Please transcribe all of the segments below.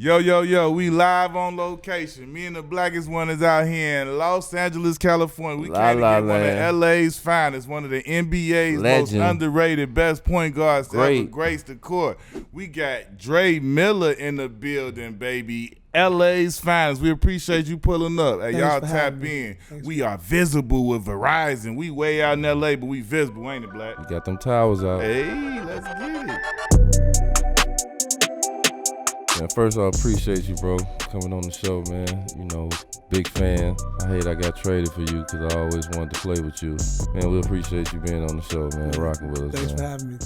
Yo, we live on location. Me and the blackest one is out here in Los Angeles, California. We came to get one of LA's finest, one of the NBA's most underrated, best point guards to ever grace the court. We got Dre Miller in the building, baby. LA's finest. We appreciate you pulling up. Hey, y'all tap in. We are visible with Verizon. We way out in LA, but we visible, ain't it, Black? You got them towers out. Hey, let's get it. Man, first I appreciate you, bro, coming on the show, man. You know, big fan. I hate I got traded for you because I always wanted to play with you. Man, we appreciate you being on the show, man, rocking with us. Thanks for having me.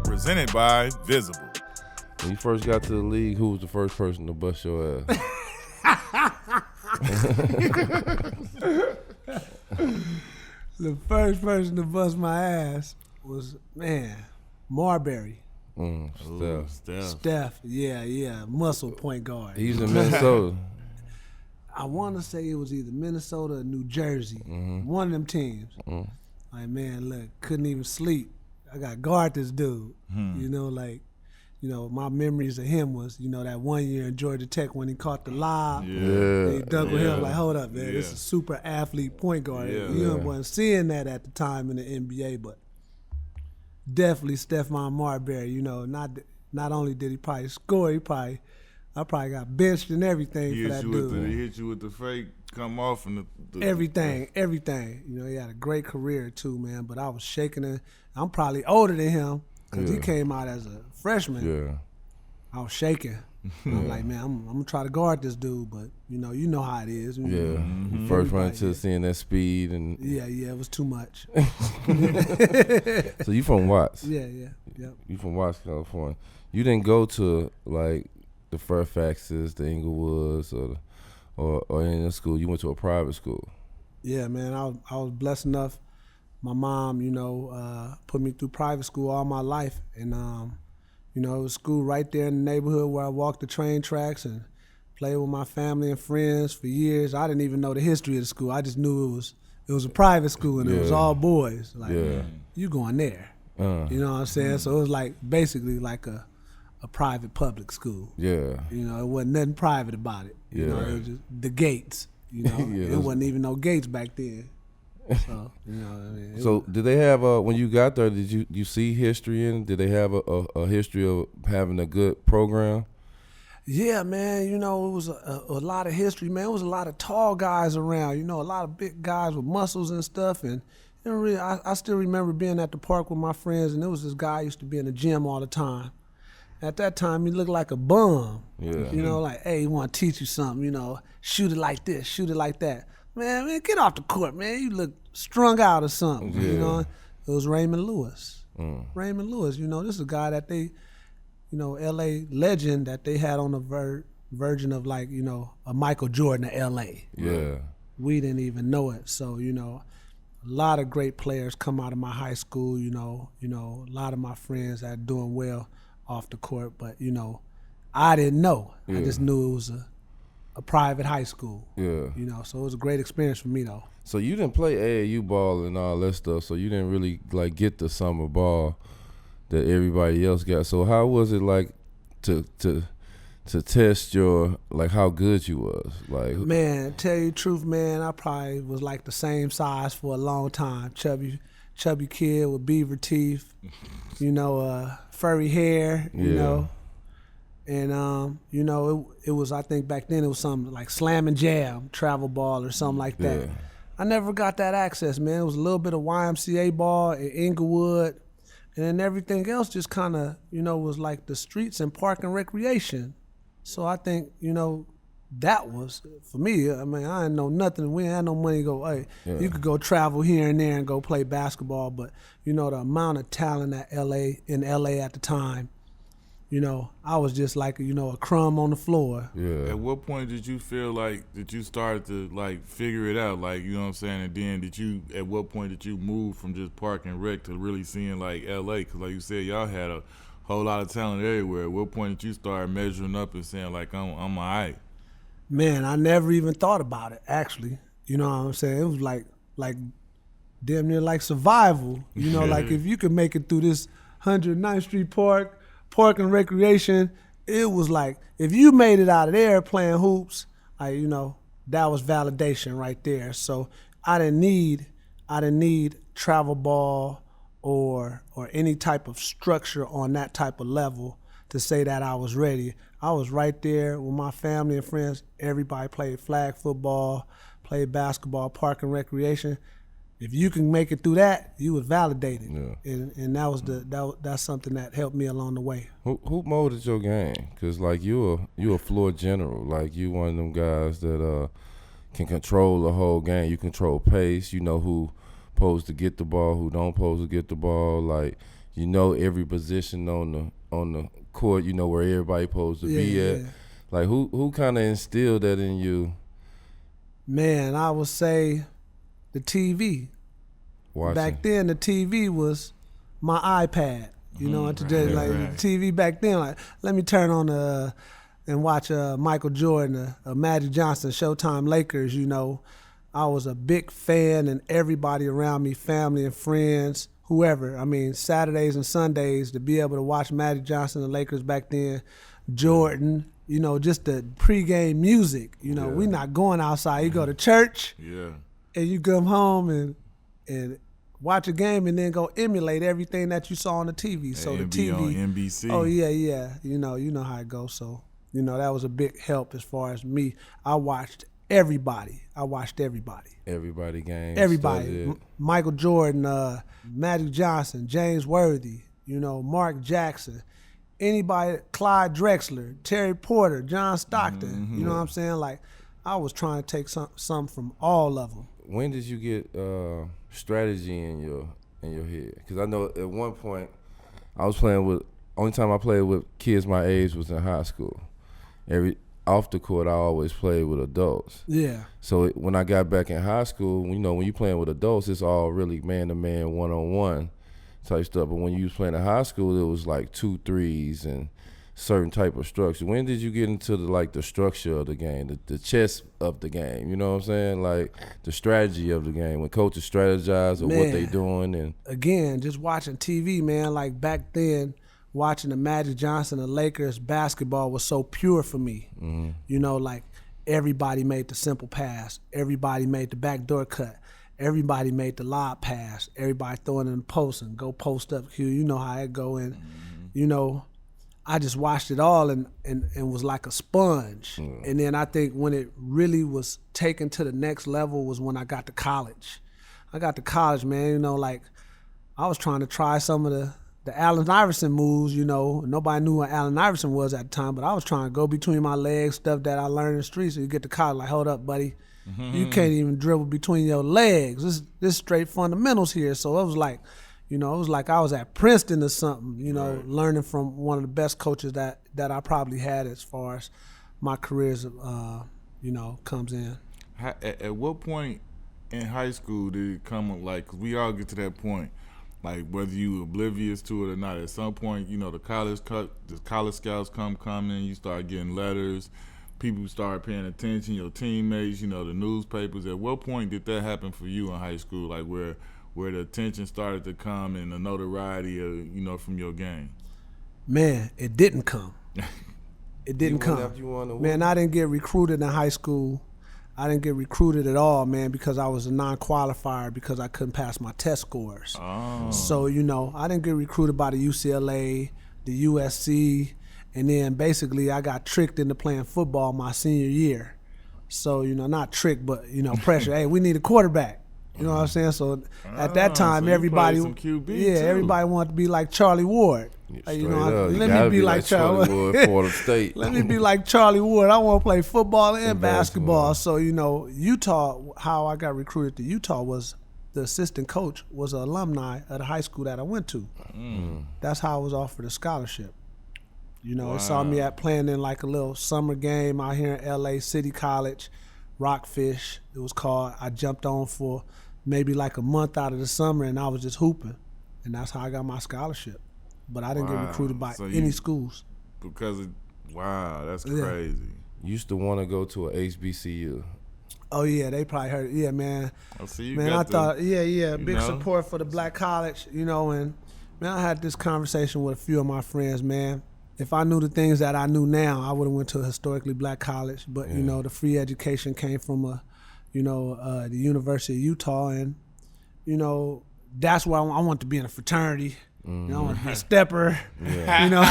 Presented by Visible. When you first got to the league, who was the first person to bust your ass? The first person to bust my ass was, Marbury. Steph. Yeah. Muscle point guard. He's in Minnesota. I want to say it was either Minnesota or New Jersey. Mm-hmm. One of them teams. Mm-hmm. Like, man, look, couldn't even sleep. I got to guard this dude. My memories of him was, that 1 year in Georgia Tech when he caught the lob. Yeah. He dug with him like, hold up, man, this is a super athlete point guard. Wasn't seeing that at the time in the NBA, but definitely Stephon Marbury. Not only did he probably score, I probably got benched and everything for that dude. He hit you with the fake come off and the everything. He had a great career too, man. But I was shaking it. I'm probably older than him because he came out as a freshman. Yeah, I was shaking. I'm like, man, I'm gonna try to guard this dude, but you know how it is. First run to seeing that speed and it was too much. So you from Watts? Yeah. You from Watts, California? You didn't go to like the Fairfaxes, the Inglewoods, or in the school. You went to a private school. Yeah, man. I was blessed enough. My mom, put me through private school all my life, and it was school right there in the neighborhood where I walked the train tracks and played with my family and friends for years. I didn't even know the history of the school. I just knew it was a private school and it was all boys. Like, you going there. You know what I'm saying? So it was like basically like a private public school. Yeah. It wasn't nothing private about it. It was just the gates. It wasn't even no gates back then. So, So did they have when you got there? Did you see history in? Did they have a history of having a good program? Yeah, man. It was a lot of history, man. It was a lot of tall guys around. A lot of big guys with muscles and stuff. And I still remember being at the park with my friends, and there was this guy who used to be in the gym all the time. At that time, he looked like a bum. Yeah. Like, hey, he want to teach you something. Shoot it like this, shoot it like that. Man, get off the court, man. You look strung out or something. Yeah. It was Raymond Lewis. Raymond Lewis, this is a guy that they, LA legend that they had on the version of like, a Michael Jordan of LA. Yeah. We didn't even know it. So, a lot of great players come out of my high school, a lot of my friends that are doing well off the court, but, I didn't know. Yeah. I just knew it was a private high school. Yeah. So it was a great experience for me though. So you didn't play AAU ball and all that stuff, so you didn't really like get the summer ball that everybody else got. So how was it like to test your like how good you was? Like, man, tell you the truth, man, I probably was like the same size for a long time. Chubby kid with beaver teeth, furry hair, you know. And, it was, I think back then it was something like Slam and Jam, travel ball or something like that. Yeah. I never got that access, man. It was a little bit of YMCA ball in Inglewood. And then everything else just kind of, was like the streets and park and recreation. So I think, that was, for me, I mean, I didn't know nothing. We didn't have no money to go, hey, you could go travel here and there and go play basketball. But, the amount of talent in LA at the time, I was just like, a crumb on the floor. Yeah. At what point did you feel like that you started to like figure it out? Like, you know what I'm saying? And then at what point did you move from just park and rec to really seeing like LA? Because like you said, y'all had a whole lot of talent everywhere. At what point did you start measuring up and saying like, I'm all right? Man, I never even thought about it, actually. You know what I'm saying? It was like damn near like survival. Like if you could make it through this 109th Street Park, Park and Recreation, it was like, if you made it out of there playing hoops, that was validation right there. So I didn't need travel ball or any type of structure on that type of level to say that I was ready. I was right there with my family and friends. Everybody played flag football, played basketball, Park and Recreation. If you can make it through that, you was validated. Yeah. And that's something that helped me along the way. Who molded your game? Because like you a floor general. Like you one of them guys that can control the whole game. You control pace. You know who supposed to get the ball, who don't supposed to get the ball. Like you know every position on the court. You know where everybody supposed to be at. Yeah. Like who kind of instilled that in you? Man, I would say the TV. Watching. Back then, the TV was my iPad. You know, today, the TV back then, like, let me turn on and watch Michael Jordan, Magic Johnson, Showtime Lakers. You know, I was a big fan, and everybody around me, family and friends, whoever. I mean, Saturdays and Sundays to be able to watch Magic Johnson and the Lakers back then, Jordan. You know, just the pregame music. You know, we not going outside. You go to church. Yeah. And you come home and watch a game and then go emulate everything that you saw on the TV. So the TV on NBC. Oh yeah. You know how it goes. So that was a big help as far as me. I watched everybody. Everybody games. Everybody. Michael Jordan, Magic Johnson, James Worthy. Mark Jackson. Anybody. Clyde Drexler, Terry Porter, John Stockton. Mm-hmm. You know what I'm saying? Like I was trying to take some from all of them. When did you get strategy in your head? Because I know at one point I was playing with. Only time I played with kids my age was in high school. Off the court, I always played with adults. Yeah. So when I got back in high school, when you playing with adults, it's all really man-to-man, one-on-one type stuff. But when you was playing in high school, it was like 2-3s and certain type of structure. When did you get into the structure of the game, the chess of the game? You know what I'm saying? Like the strategy of the game, when coaches strategize or what they doing. And again, just watching TV, man. Like back then, watching the Magic Johnson, the Lakers basketball was so pure for me. Mm-hmm. Like everybody made the simple pass, everybody made the backdoor cut, everybody made the lob pass, everybody throwing in the post and go post up Q. You know how it go in. Mm-hmm. I just watched it all and was like a sponge. Mm. And then I think when it really was taken to the next level was when I got to college. Man, like I was trying to try some of the Allen Iverson moves, Nobody knew what Allen Iverson was at the time, but I was trying to go between my legs, stuff that I learned in the streets. So you get to college, like, hold up, buddy. Mm-hmm. You can't even dribble between your legs. This straight fundamentals here. So it was like, it was like I was at Princeton or something, learning from one of the best coaches that I probably had as far as my careers, comes in. At what point in high school did it come like, because we all get to that point, like whether you oblivious to it or not, at some point, the college scouts come in, you start getting letters, people start paying attention, your teammates, the newspapers. At what point did that happen for you in high school, like where the attention started to come and the notoriety of, from your game? Man, it didn't come. It didn't come. Man, I didn't get recruited in high school. I didn't get recruited at all, man, because I was a non-qualifier because I couldn't pass my test scores. Oh. So, I didn't get recruited by the UCLA, the USC, and then basically I got tricked into playing football my senior year. So, not tricked, but, pressure. Hey, we need a quarterback. You know what I'm saying? So at that time, everybody wanted to be like Charlie Ward. Let me be like Charlie Ward, Florida State. Let me be like Charlie Ward. I want to play football and basketball. So Utah, how I got recruited to Utah was the assistant coach was an alumni of the high school that I went to. Mm. That's how I was offered a scholarship. They saw me playing in like a little summer game out here in L.A. City College, Rockfish. It was called. I jumped on for maybe like a month out of the summer, and I was just hooping, and that's how I got my scholarship. But I didn't get recruited by any schools. That's crazy. You used to want to go to a HBCU. Oh yeah, they probably heard it. Yeah, man. Oh, so you man, I thought, big support for the black college, and Man, I had this conversation with a few of my friends, man. If I knew the things that I knew now, I would have went to a historically black college. But, you know, the free education came from, the University of Utah. And, you know, that's where I want to be in a fraternity. You know, I want to be a stepper. Yeah. You know,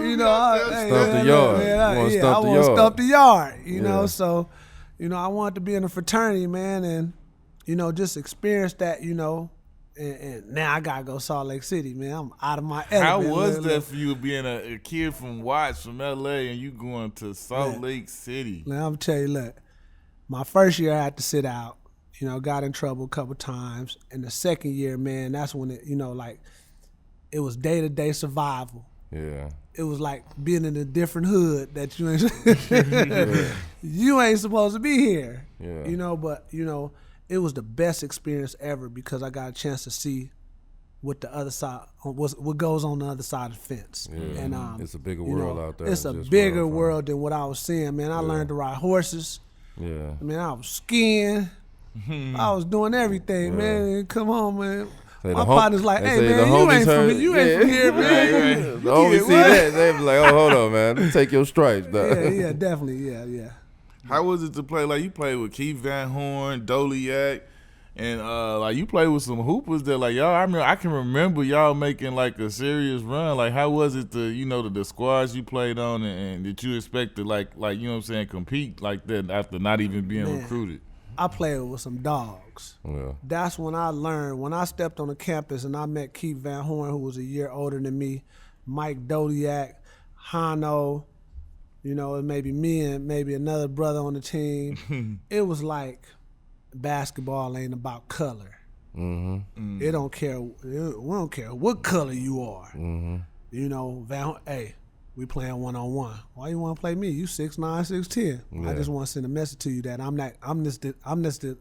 you know, Stump the yard. I want to stump the yard. You know, so, you know, I wanted to be in a fraternity, man, and, you know, just experience that, you know. And now I gotta go Salt Lake City, man. I'm out of my element. How was that for you being a kid from Watts, from LA, and you going to Salt Lake City? Now I'm tell you, look, my first year I had to sit out. You know, got in trouble a couple times. And the second year, man, that's when it, you know, like, it was day-to-day survival. Yeah. It was like being in a different hood that you ain't you ain't supposed to be here. Yeah. You know, but you know. It was the best experience ever because I got a chance to see what the other side, what goes on the other side of the fence. Yeah. And it's a bigger world out there. It's a bigger world than what I was seeing, man. I learned to ride horses. Yeah. I mean, I was skiing. I was doing everything, man. Come on, man. My partner's like, hey, man, you ain't from here, man. The homies see that, they be like, oh, hold on, man. Take your stripes, dog. Yeah, definitely, yeah. How was it to play? Like, you played with Keith Van Horn, Doliak, and like you played with some hoopers that, like, y'all. I can remember y'all making like a serious run. Like, how was it to, you know, the squads you played on, and did you expect to like you know what I'm saying, compete like that after not even being recruited? I played with some dogs. Yeah. That's when I learned. When I stepped on the campus and I met Keith Van Horn, who was a year older than me, Mike Doliak, Hano. You know, maybe me and maybe another brother on the team. It was like basketball ain't about color. Mm-hmm. It don't care. We don't care what color you are. Mm-hmm. You know, hey, we playing 1-on-1. Why you want to play me? You 6'9", 6'10". Yeah. I just want to send a message to you that I'm just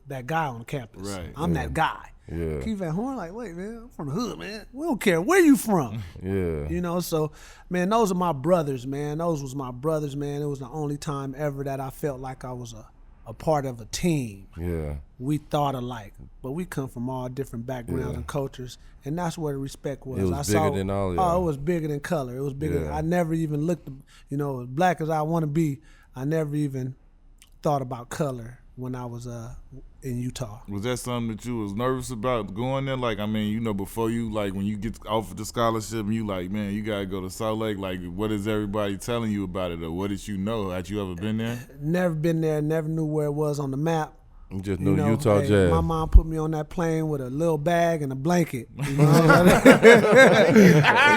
that guy on campus. Right. I'm that guy. Yeah. Keith Van Horn, like, wait, man, I'm from the hood, man. We don't care where you from. Yeah. You know, so, man, those are my brothers, man. Those was my brothers, man. It was the only time ever that I felt like I was a part of a team. Yeah. We thought alike, but we come from all different backgrounds and cultures, and that's where the respect was. It was bigger than all y'all. Oh, it was bigger than color. It was bigger. Yeah. I never even looked, you know, as black as I want to be, I never even thought about color when I was in Utah. Was that something that you was nervous about going there? Like, I mean, you know, before you, like, when you get offered the scholarship and you like, man, you got to go to Salt Lake, like, what is everybody telling you about it, or what did you know? Had you ever been there? Never been there, never knew where it was on the map. You just knew Utah Jazz. My mom put me on that plane with a little bag and a blanket. You know,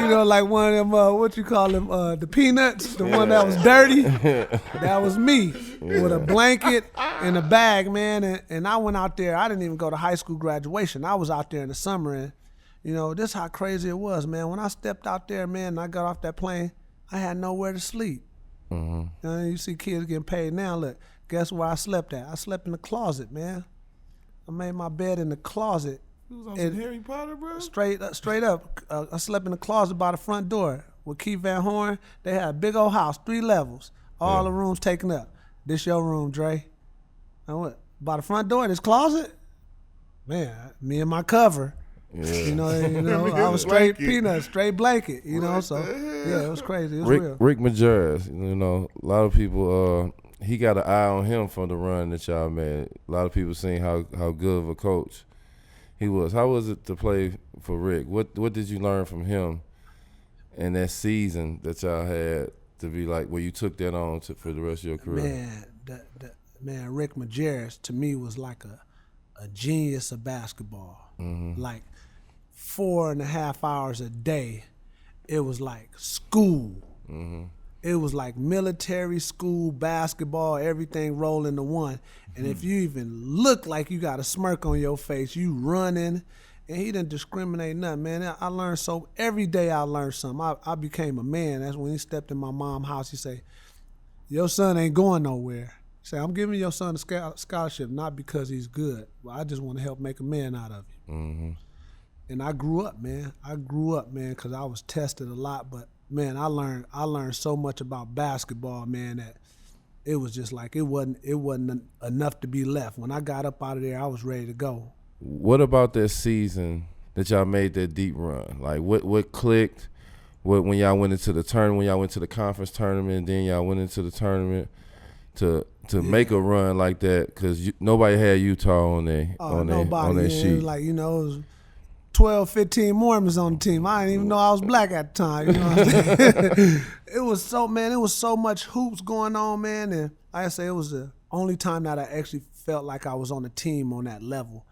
you know, like one of them, what you call them, the peanuts, the one that was dirty. That was me with a blanket and a bag, man. And I went out there. I didn't even go to high school graduation. I was out there in the summer, and you know, this how crazy it was, man. When I stepped out there, man, and I got off that plane, I had nowhere to sleep. Mm-hmm. You see kids getting paid now. Look. Guess where I slept at? I slept in the closet, man. I made my bed in the closet. You was on some Harry Potter, bro? Straight up. I slept in the closet by the front door with Keith Van Horn. They had a big old house, 3 levels, all the rooms taken up. This your room, Dre. And what? By the front door, this closet? Man, me and my cover. Yeah. You know, I was straight peanut, straight blanket, you know, so yeah, it was crazy. It was real. Rick Majerus, you know, a lot of people he got an eye on him from the run that y'all made. A lot of people seen how good of a coach he was. How was it to play for Rick? What did you learn from him in that season that y'all had to be like where you took that on for the rest of your career? Man, Rick Majerus to me was like a genius of basketball. Mm-hmm. Like 4.5 hours a day, it was like school. Mm-hmm. It was like military school, basketball, everything rolled into one. And if you even look like you got a smirk on your face, you running. And he didn't discriminate nothing, man. I learned so, every day I learned something. I became a man. That's when he stepped in my mom's house. He say, your son ain't going nowhere. He say, I'm giving your son a scholarship, not because he's good, but I just want to help make a man out of you. Mm-hmm. And I grew up, man. Because I was tested a lot, but man, I learned so much about basketball, man, that it was just like it wasn't enough to be left. When I got up out of there, I was ready to go. What about that season that y'all made that deep run? Like what clicked? When y'all went into the tournament, when y'all went to the conference tournament, then y'all went into the tournament to make a run like that? Because nobody had Utah on their sheet. Like, you know, it was 12, 15 Mormons on the team. I didn't even know I was black at the time. You know what I'm saying? It was so much hoops going on, man. And like I say, it was the only time that I actually felt like I was on a team on that level.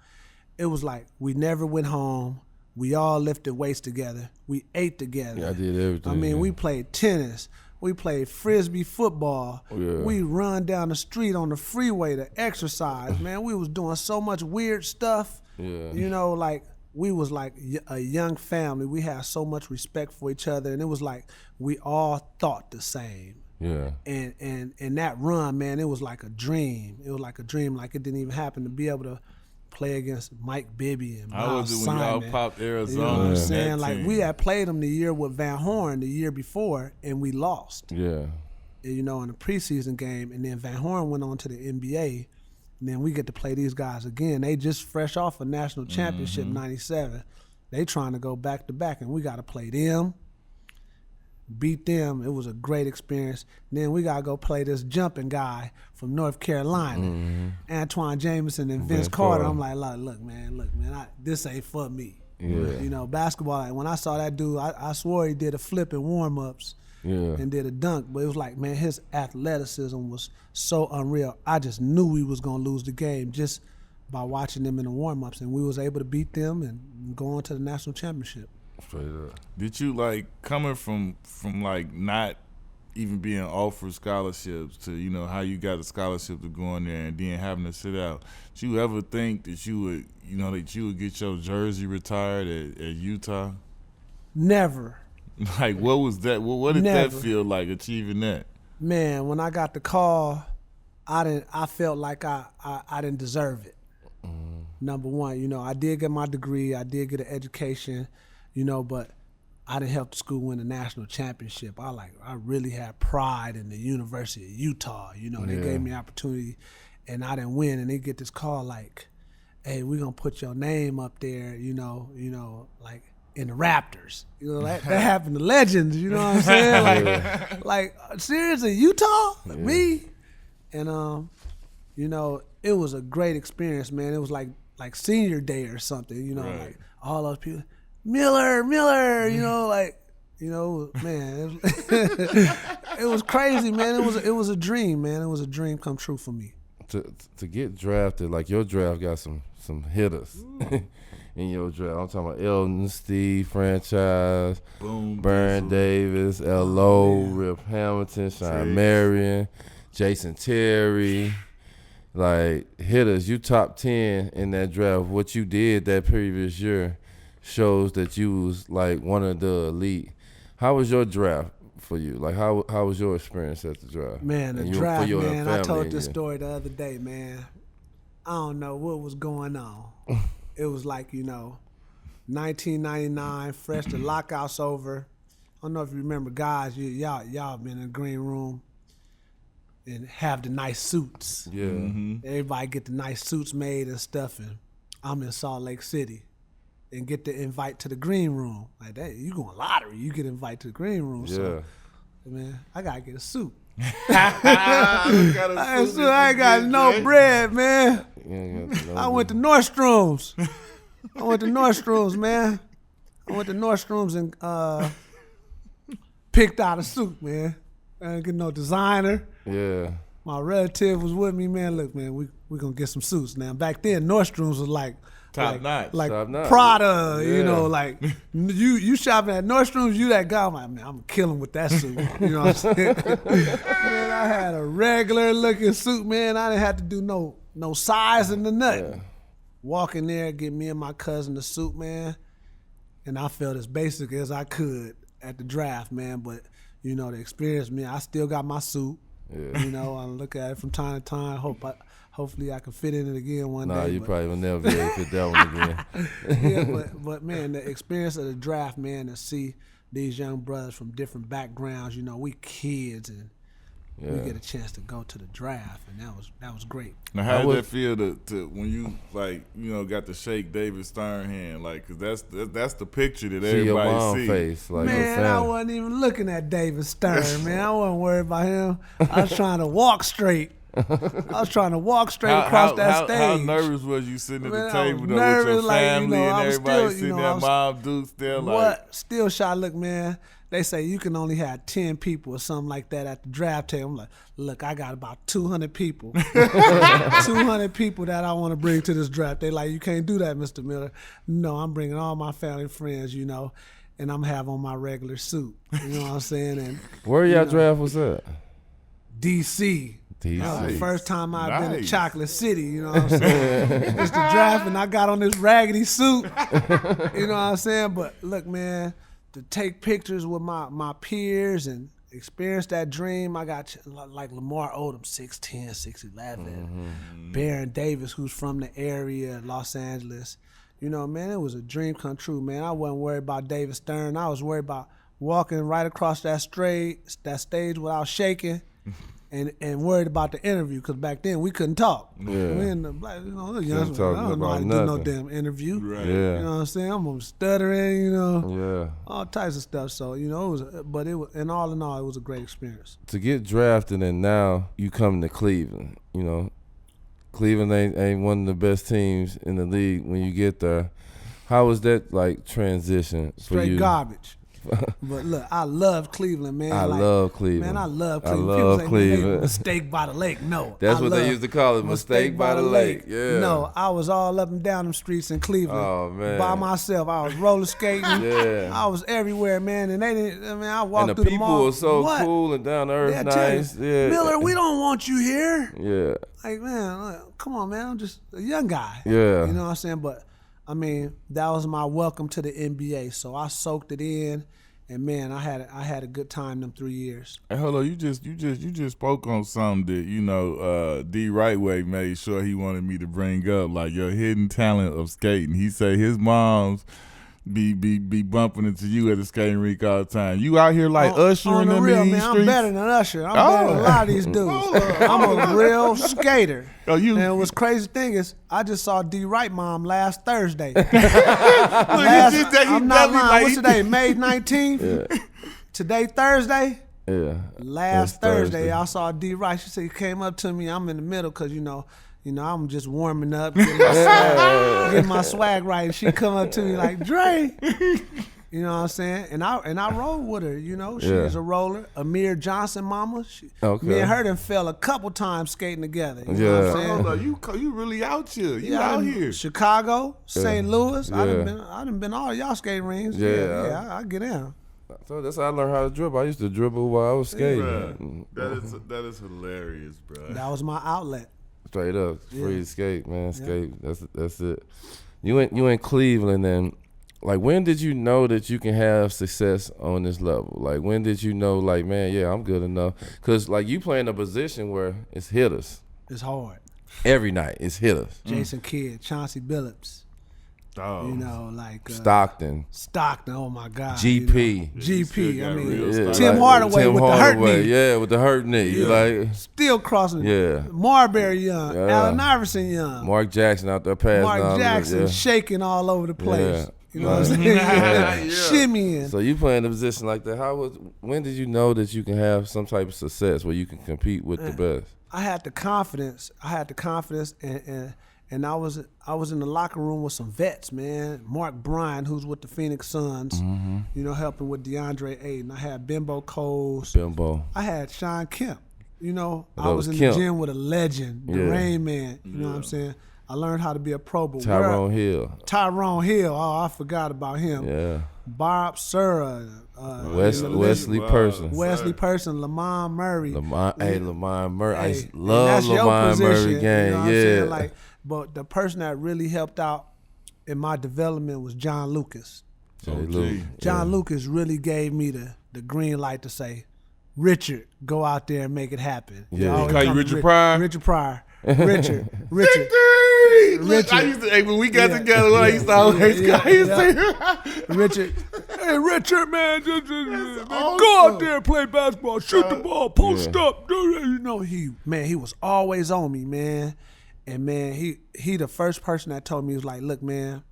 It was like we never went home. We all lifted weights together. We ate together. Yeah, I did everything. I mean, we played tennis. We played Frisbee football. Yeah. We run down the street on the freeway to exercise, man. We was doing so much weird stuff. Yeah. You know, like we was like a young family. We had so much respect for each other, and it was like we all thought the same. Yeah. And that run, man, it was like a dream. It was like a dream, like it didn't even happen to be able to play against Mike Bibby and Miles Simon. How was it when y'all popped Arizona? You know what I'm saying? Like, team? we had played them the year with Van Horn the year before, and we lost. Yeah. You know, in the preseason game, and then Van Horn went on to the NBA, and then we get to play these guys again. They just fresh off a national championship, 97. They trying to go back-to-back, and we got to play them, beat them. It was a great experience. And then we got to go play this jumping guy from North Carolina, Antoine Jameson and Vince Carter. I'm like, look, man, this ain't for me. Yeah. You know, basketball, like, when I saw that dude, I swore he did a flip in warm-ups and did a dunk. But it was like, man, his athleticism was so unreal. I just knew we was going to lose the game just by watching them in the warm-ups. And we was able to beat them and go on to the national championship. Straight up. Did you, like, coming from like not even being offered scholarships to, you know, how you got a scholarship to go in there and then having to sit out, did you ever think that you would, you know, that you would get your jersey retired at Utah? Never. Like, what was that? What did that feel like, achieving that? Man, when I got the call, I felt like I didn't deserve it. Number one, you know, I did get my degree, I did get an education, you know, but I didn't help the school win the national championship. I really had pride in the University of Utah. You know, they gave me an opportunity, and I didn't win. And they get this call like, "Hey, we're gonna put your name up there." You know, like in the Raptors. You know, that happened to legends. You know what I'm saying? Like seriously, Utah, me, and you know, it was a great experience, man. It was like senior day or something. You know, like all those people. Miller, you know, like, you know, man, it was crazy, man. It was a dream, man. It was a dream come true for me. To get drafted, like your draft got some hitters in your draft. I'm talking about Elton, Steve, Franchise, Baron Davis, L.O., Rip Hamilton, Sean Marion, Jason Terry. Like, hitters, you top 10 in that draft. What you did that previous year shows that you was like one of the elite. How was your draft for you? Like, how was your experience at the draft? Man, the draft, man, I told this story the other day, man. I don't know what was going on. It was like, you know, 1999, fresh, the lockout's over. I don't know if you remember, guys, y'all been in the green room and have the nice suits. Yeah. Everybody get the nice suits made and stuff, and I'm in Salt Lake City. And get the invite to the green room. Like that, you going lottery, you get invited to the green room. Yeah. So, man, I gotta get a suit. I ain't got no bread, man. I went to Nordstrom's. man. I went to Nordstrom's and picked out a suit, man. I didn't get no designer. Yeah. My relative was with me, man. Look, man, we gonna get some suits now. Back then, Nordstrom's was like top notch. Prada, you know, like you shopping at Nordstrom's, you that guy. I'm like, man, I'm gonna kill him with that suit. You know what I'm saying? Man, I had a regular looking suit, man. I didn't have to do no sizing or nothing. Yeah. Walk in there, get me and my cousin a suit, man, and I felt as basic as I could at the draft, man. But you know, the experience, man, I still got my suit. Yeah. You know, I look at it from time to time. Hopefully I can fit in it again one day. Nah, you probably will never be able to fit that one again. Yeah, but man, the experience of the draft, man, to see these young brothers from different backgrounds, you know, we kids, and we get a chance to go to the draft, and that was great. Now, how did that feel to when you got to shake David Stern hand, cause that's the picture that everybody sees. Face, man, I wasn't even looking at David Stern, man. I wasn't worried about him. I was trying to walk straight. Across that stage. How nervous was you sitting at the table with your family and everybody sitting there, Mom Duke still what? Still shy. Look, man, they say you can only have 10 people or something like that at the draft table. I'm like, look, I got about 200 people. 200 people that I want to bring to this draft. They like, you can't do that, Mr. Miller. No, I'm bringing all my family, friends, and I'm have on my regular suit. You know what I'm saying? And where y'all draft was at? D.C. That was the first time I've been to Chocolate City, you know what I'm saying? It's the draft, and I got on this raggedy suit, you know what I'm saying? But look, man, to take pictures with my peers and experience that dream, I got like Lamar Odom, 6'10", 6'11", Baron Davis, who's from the area, Los Angeles. Man, it was a dream come true, man. I wasn't worried about David Stern. I was worried about walking right across that stage without shaking. And worried about the interview, because back then we couldn't talk. Yeah. We in the black, I don't know how to do no damn interview. Right. Yeah. You know what I'm saying? I'm stuttering, all types of stuff. So, it was, and all in all, it was a great experience. To get drafted and now you come to Cleveland, Cleveland ain't one of the best teams in the league when you get there. How was that transition for you? Straight garbage. But look, I love Cleveland, man. I love Cleveland. Man, I love Cleveland. I love Cleveland. Mistake by the lake. No. That's what they used to call it, mistake by the lake. Yeah. No, I was all up and down them streets in Cleveland. Oh, man. By myself. I was roller skating. Yeah. I was everywhere, man. And they didn't, I walked through the mall. And the people were so cool and down to earth, nice. Yeah. Miller, we don't want you here. Yeah. Like, man, come on, man. I'm just a young guy. Yeah. You know what I'm saying? But, that was my welcome to the NBA. So I soaked it in. And man, I had a good time them 3 years. Hey, hold on, you just spoke on something that D Rightway made sure he wanted me to bring up, like your hidden talent of skating. He said his mom's be bumping into you at the skating rink all the time. You out here like ushering them in these streets? I'm better than Usher. I'm better than a lot of these dudes. I'm a real skater. And what's crazy thing is, I just saw D Wright mom last Thursday. I'm not lying. What's today? May 19th? Yeah. Today, Thursday? Yeah. Last Thursday, I saw D Wright. She said, he came up to me. I'm in the middle because, I'm just warming up, getting my swag right. And she come up to me like, Dre. You know what I'm saying? And I roll with her, She's a roller. Amir Johnson mama. Me and her done fell a couple times skating together. You know what I'm saying? Hold on, you really out here. You out here. Chicago, St. Louis. I done been all y'all skating rings. Yeah, I get in. So that's how I learned how to dribble. I used to dribble while I was skating. Bruh, that is hilarious, bro. That was my outlet. Straight up, free to skate, man. Skate. That's it. You in Cleveland, and like, when did you know that you can have success on this level? Like, when did you know, like, man, yeah, I'm good enough? Because like, you play in a position where it's hitters. It's hard. Every night, it's hitters. Jason Kidd, Chauncey Billups. Oh. Stockton. Oh my God. GP. GP. Tim Hardaway with the hurt knee. Yeah, with the hurt knee. Yeah. Still crossing. Yeah. Marbury Young. Allen Iverson Young. Mark Jackson out there passing. Mark Jackson shaking all over the place. You know what I'm saying? Shimmying. So you play in a position like that. When did you know that you can have some type of success where you can compete with the best? I had the confidence. And I was in the locker room with some vets, man. Mark Bryan, who's with the Phoenix Suns, helping with DeAndre Ayton. I had Bimbo Coles. I had Sean Kemp. I was in the gym with a legend, the Rain Man. You know what I'm saying? I learned how to be a pro. But Tyrone Hill. Oh, I forgot about him. Yeah. Bob Sura. Wesley Person. Lamont Murray. Lamont Murray. I love Lamont Murray game. But the person that really helped out in my development was John Lucas. John Lucas really gave me the green light to say, Richard, go out there and make it happen. Yeah. Call you Richard Pryor? Richard Pryor. Richard. I used to, when we got together, I used to always say, Richard. Hey, Richard, man, go out there and play basketball, shoot the ball, post up. You know, he was always on me, man. And man, he the first person that told me, he was like, look, man,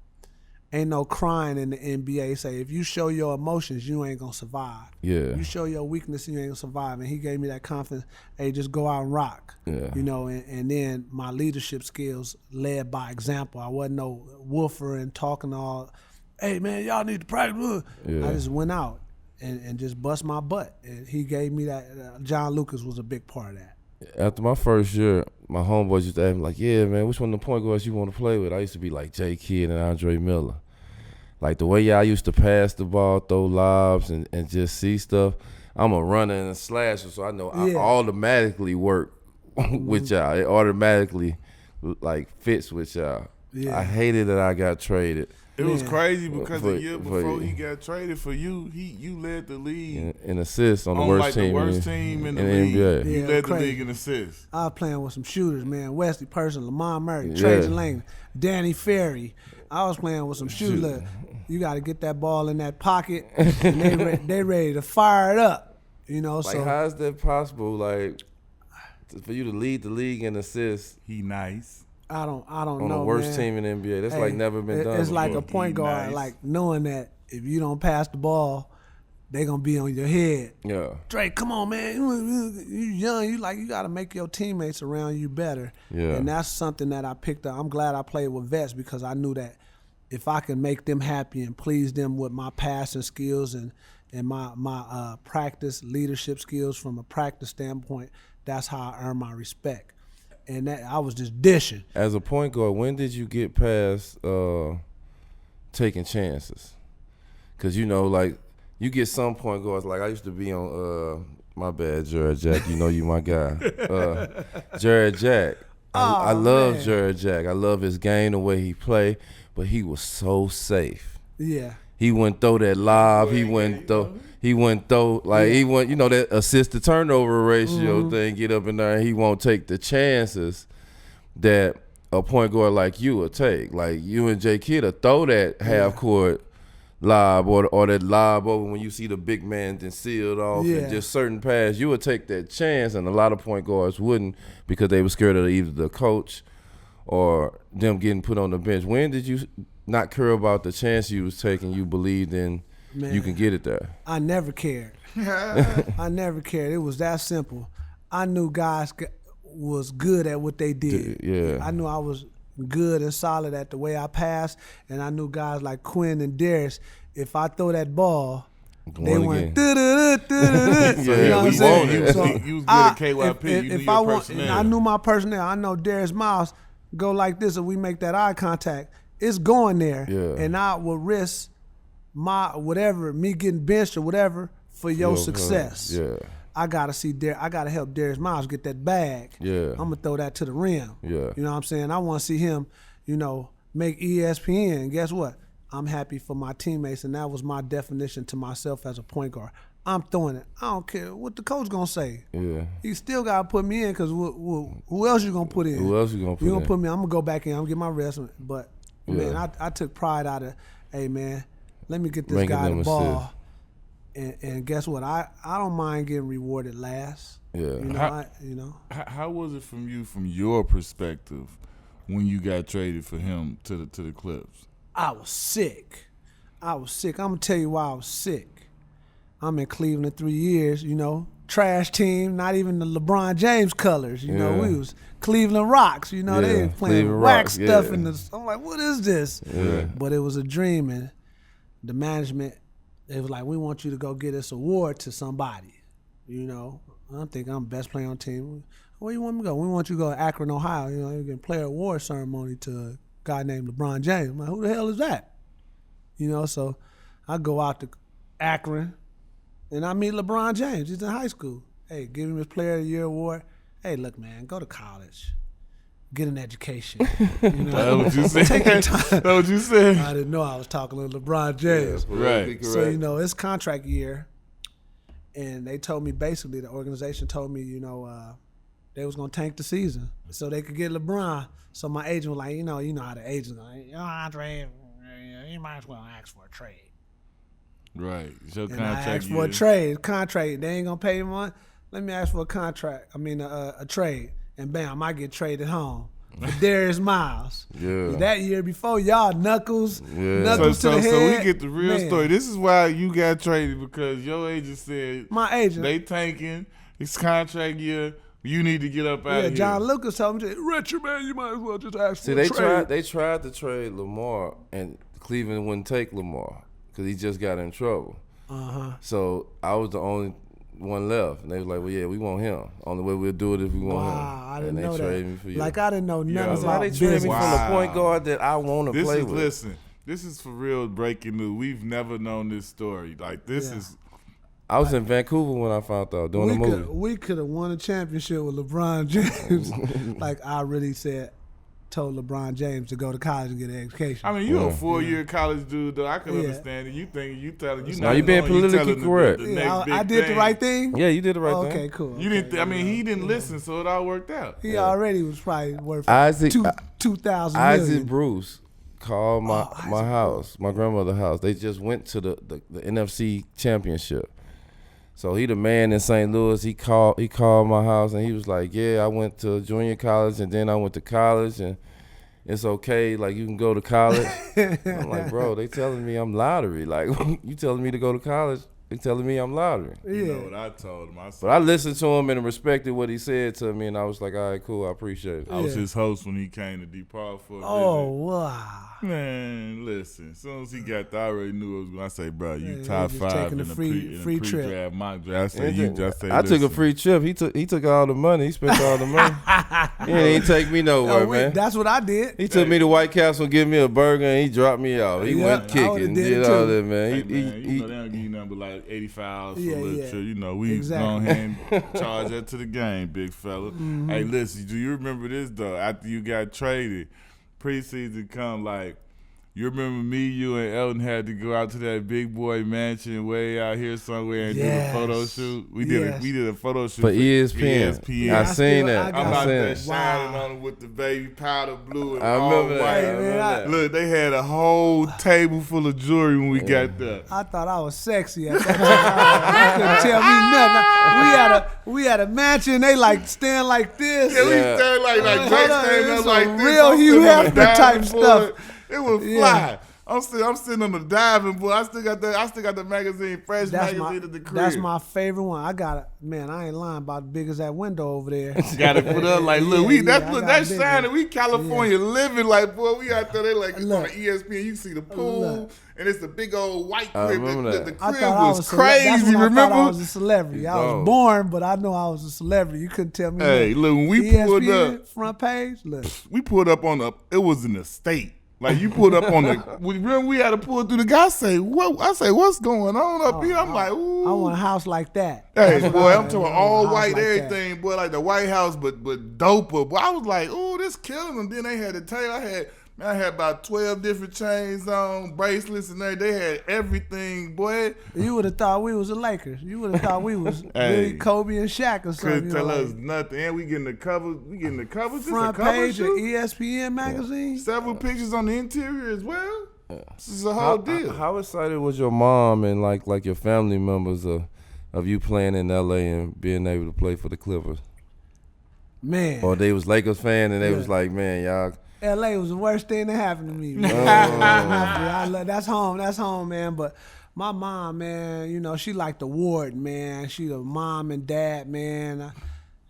ain't no crying in the NBA. He say, if you show your emotions, you ain't gonna survive. Yeah. You show your weakness, you ain't gonna survive. And he gave me that confidence, hey, just go out and rock. Yeah. You know, and then my leadership skills led by example. I wasn't no woofer and talking all, hey man, y'all need to practice. Yeah. I just went out and just bust my butt. And he gave me that. John Lucas was a big part of that. After my first year, my homeboys used to ask me like, yeah, man, which one of the point guards you want to play with? I used to be like J. Kidd and Andre Miller. Like the way y'all used to pass the ball, throw lobs, and just see stuff. I'm a runner and a slasher, so I know I automatically work with y'all. It automatically like fits with y'all. Yeah. I hated that I got traded. It was crazy because the year before he got traded for you, you led the league in assists on the worst team. The worst team in the league. NBA. You led the league in assists. I was playing with some shooters, man. Wesley Person, Lamont Murray, Trajan Langdon, Danny Ferry. I was playing with some shooters. Look, you got to get that ball in that pocket, and they ready to fire it up. You know, like so how is that possible? Like for you to lead the league in assists? He nice. I don't know. On the worst man. team in the NBA. That's like never been done. It's before. like a point guard, nice. like knowing that if you don't pass the ball, they gonna be on your head. Yeah. Drake, come on, man. You young. You got to make your teammates around you better. Yeah. And that's something that I picked up. I'm glad I played with vets because I knew that if I can make them happy and please them with my passing skills and my practice leadership skills from a practice standpoint, that's how I earn my respect. And that I was just dishing. As a point guard, when did you get past taking chances? Because, you know, like, you get some point guards. Like, I used to be on, my bad, Jared Jack. You know you my guy. Jared Jack. I love Jared Jack. I love his game, the way he play, but he was so safe. Yeah. He wouldn't throw that lob. He wouldn't throw like he wouldn't, you know, that assist to turnover ratio thing, get up in there, and he won't take the chances that a point guard like you will take. Like you and J. Kidd will throw that half court lob or that lob over when you see the big man then sealed off and just certain pass, you would take that chance, and a lot of point guards wouldn't because they were scared of either the coach or them getting put on the bench. When did you not care about the chance you was taking? You believed in you can get it there. I never cared. I never cared. It was that simple. I knew guys was good at what they did. Yeah. I knew I was good and solid at the way I passed, and I knew guys like Quinn and Darius, if I throw that ball, they went So you know what I'm saying? You was good at KYP. You knew your personnel. I knew my personnel. I know Darius Miles go like this, and we make that eye contact. It's going there, and I will risk me getting benched or whatever for your success. Yeah. I gotta help Darius Miles get that bag. Yeah. I'm gonna throw that to the rim. Yeah. You know what I'm saying? I want to see him, make ESPN. And guess what? I'm happy for my teammates, and that was my definition to myself as a point guard. I'm throwing it. I don't care what the coach gonna say. Yeah. He still gotta put me in because who else you gonna put in? Who else you gonna put in? You gonna put me? I'm gonna go back in. I'm gonna get my rest. But man, I took pride out of, hey man, let me get this guy the ball. And guess what? I don't mind getting rewarded last. Yeah. How was it from your perspective when you got traded for him to the Clips? I was sick. I'm gonna tell you why I was sick. I'm in Cleveland 3 years, trash team, not even the LeBron James colors. We was Cleveland Rocks, they were playing Cleveland whack Rocks, stuff in the. I'm like, what is this? Yeah. But it was a dream, and the management, they was like, we want you to go get this award to somebody. I think I'm the best player on the team. Where you want me to go? We want you to go to Akron, Ohio. You can play an award ceremony to a guy named LeBron James. I'm like, who the hell is that? So I go out to Akron, and I meet LeBron James. He's in high school. Hey, give him his Player of the Year award. Hey, look, man, go to college. Get an education. That's what you said. Take your time. That's what you said. I didn't know I was talking to LeBron James. Right. So, it's contract year. And they told me, basically, the organization told me, they was going to tank the season so they could get LeBron. So my agent was like, you know how the agent's going, Andre, you might as well ask for a trade. Right. It's your And contract. I asked for a contract. They ain't gonna pay me money. Let me ask for a contract. I mean, a trade, and bam, I get traded home. For Darius Miles. Yeah. That year before, y'all Knuckles to So the head. we get the real Man. story. This is why you got traded, because your agent said My agent. they tanking. It's contract year. You need to get up out of here. John Lucas told me, Richard, man, you might as well just ask for a they trade. tried to trade Lamar, and Cleveland wouldn't take Lamar because he just got in trouble. So I was the only one left, and they was like, "Well, yeah, we want him. Only way we'll do it if we want him." Wow, I didn't and they know traded that. me for you. Like I didn't know nothing That's why about they traded me business. from the point guard that I want to play with. Listen, this is for real breaking news. We've never known this story. Like this is. I was in Vancouver when I found out doing the movie. We could have won a championship with LeBron James. Like I really told LeBron James to go to college and get an education. I mean, you a 4-year college dude, though. I can understand it. You telling you. Now you being politically correct. I did the right thing. Yeah, you did the right thing. Okay, cool. You didn't. I mean, he didn't listen, so it all worked out. He already was probably worth Isaac 2,000 Isaac million. Bruce called my house, my grandmother's house. They just went to the NFC championship. So he the man in St. Louis. He called my house and he was like, "Yeah, I went to junior college and then I went to college and it's okay. Like you can go to college." I'm like, "Bro, they telling me I'm lottery. Like you telling me to go to college? They telling me I'm lottery." You know what I told him? But I listened to him and respected what he said to me, and I was like, "All right, cool, I appreciate it." I was his host when he came to depart for a Oh, visit. wow. Man, listen. As soon as he got there, I already knew it was going to say, bro, you Yeah, top just 5 taking in a the free trip. pre-draft mock draft. I say, I took a listen. free trip. He took all the money. He spent all the money. He didn't take me nowhere, man. That's what I did. He took me to White Castle, give me a burger, and he dropped me out. He went kicking, did all that, man. Hey, man, you know they don't give you nothing but like $85 for a little trip. You know, we Exactly. go ahead and charge that to the game, big fella. Mm-hmm. Hey, listen, do you remember this though? After you got traded, preseason come, like, you remember me, you, and Elton had to go out to that big boy mansion way out here somewhere and do a photo shoot. We did a photo shoot for ESPN. I seen that. I'm I out seen there it. shining on them with the baby powder blue and I all remember white. that. I remember that. Look, they had a whole table full of jewelry when we got there. I thought I was sexy at that time. You couldn't tell me nothing. We had a mansion. They like stand like this. Yeah, we stand like Drake standing up It's like some this. real I'm Hugh sitting on the Hefner type diving stuff. board. It was fly. I'm sitting on the diving board. I still got the magazine, fresh magazine at the crib. That's my favorite one. I got it. Man, I ain't lying about big as that window over there. Got it put up like, look, that's big shining. one. We California living like, boy, we out there. They like, it's on the ESPN. You see the pool, and it's the big old white crib. The I crib thought I was That's when crazy. I thought I Remember? was a celebrity. I was born, but I know I was a celebrity. You couldn't tell me. Hey, nothing. look, when we pulled ESPN, up, front page. Look, we pulled up on it was an estate. Like you pulled up on the. We had to pull through the guy. Say what? I say what's going on up here? I'm like, ooh. I want a house like that. Hey, That's boy, what I I'm want. talking I want all a house white like that. everything, boy, like the White House, but doper. Boy, I was like, ooh, this killing them. Then they had to tell you, I had about 12 different chains on, bracelets, and they had everything, boy. You would have thought we was the Lakers. You would have thought we was really Kobe and Shaq or something. Couldn't You tell know, us nothing. And we getting the cover. This front a cover page of shoot? ESPN magazine. Several pictures on the interior as well. This is a whole deal. How excited was your mom and like your family members of you playing in LA and being able to play for the Clippers? Man, Or they was Lakers fan and they was like, man, y'all. LA was the worst thing that happened to me. Man. That's home, man. But my mom, man, you know, she like the ward, man. She the mom and dad, man.